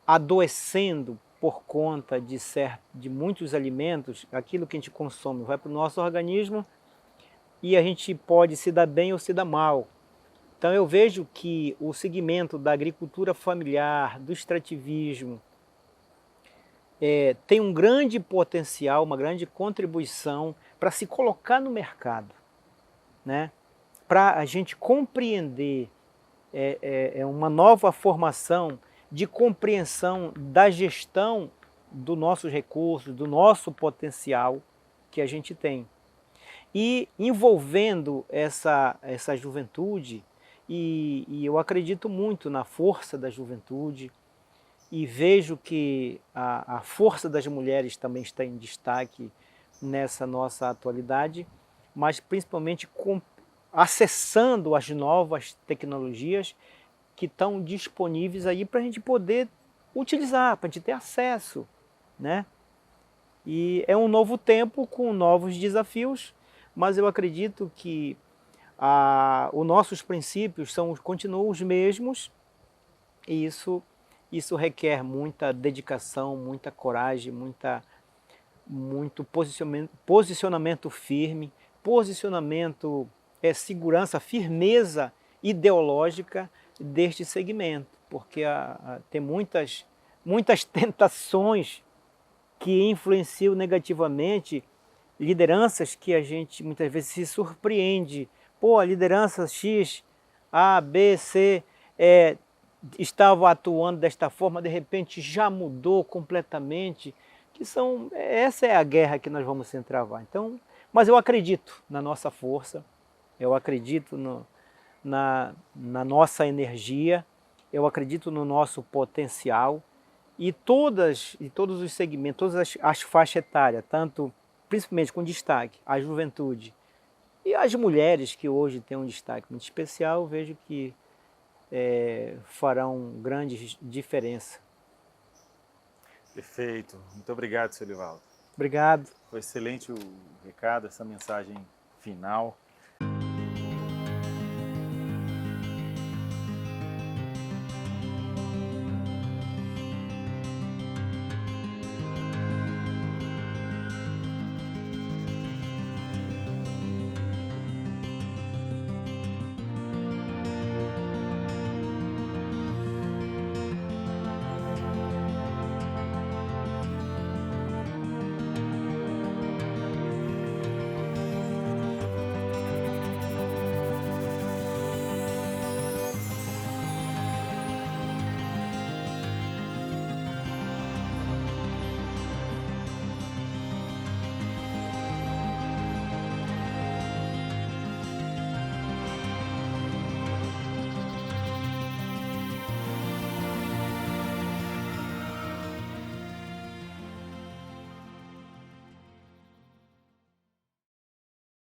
adoecendo por conta de muitos alimentos, aquilo que a gente consome vai para o nosso organismo e a gente pode se dar bem ou se dar mal. Então eu vejo que o segmento da agricultura familiar, do extrativismo, tem um grande potencial, uma grande contribuição para se colocar no mercado, né? Para a gente compreender uma nova formação de compreensão da gestão dos nossos recursos, do nosso potencial que a gente tem. E envolvendo essa juventude, e eu acredito muito na força da juventude, e vejo que a força das mulheres também está em destaque nessa nossa atualidade, mas principalmente acessando as novas tecnologias que estão disponíveis aí para a gente poder utilizar, para a gente ter acesso, né? E é um novo tempo com novos desafios, mas eu acredito que os nossos princípios continuam os mesmos, e isso requer muita dedicação, muita coragem, muito posicionamento firme, segurança, firmeza ideológica deste segmento, porque tem muitas tentações que influenciam negativamente lideranças que a gente muitas vezes se surpreende. Pô, a liderança X, A, B, C, estava atuando desta forma, de repente já mudou completamente, essa é a guerra que nós vamos se travar. Então, mas eu acredito na nossa força, eu acredito na nossa energia, eu acredito no nosso potencial, e todos os segmentos, todas as faixas etárias, principalmente com destaque a juventude e as mulheres que hoje têm um destaque muito especial, eu vejo que farão grande diferença. Perfeito. Muito obrigado, seu Elivaldo. Obrigado. Foi excelente o recado, essa mensagem final.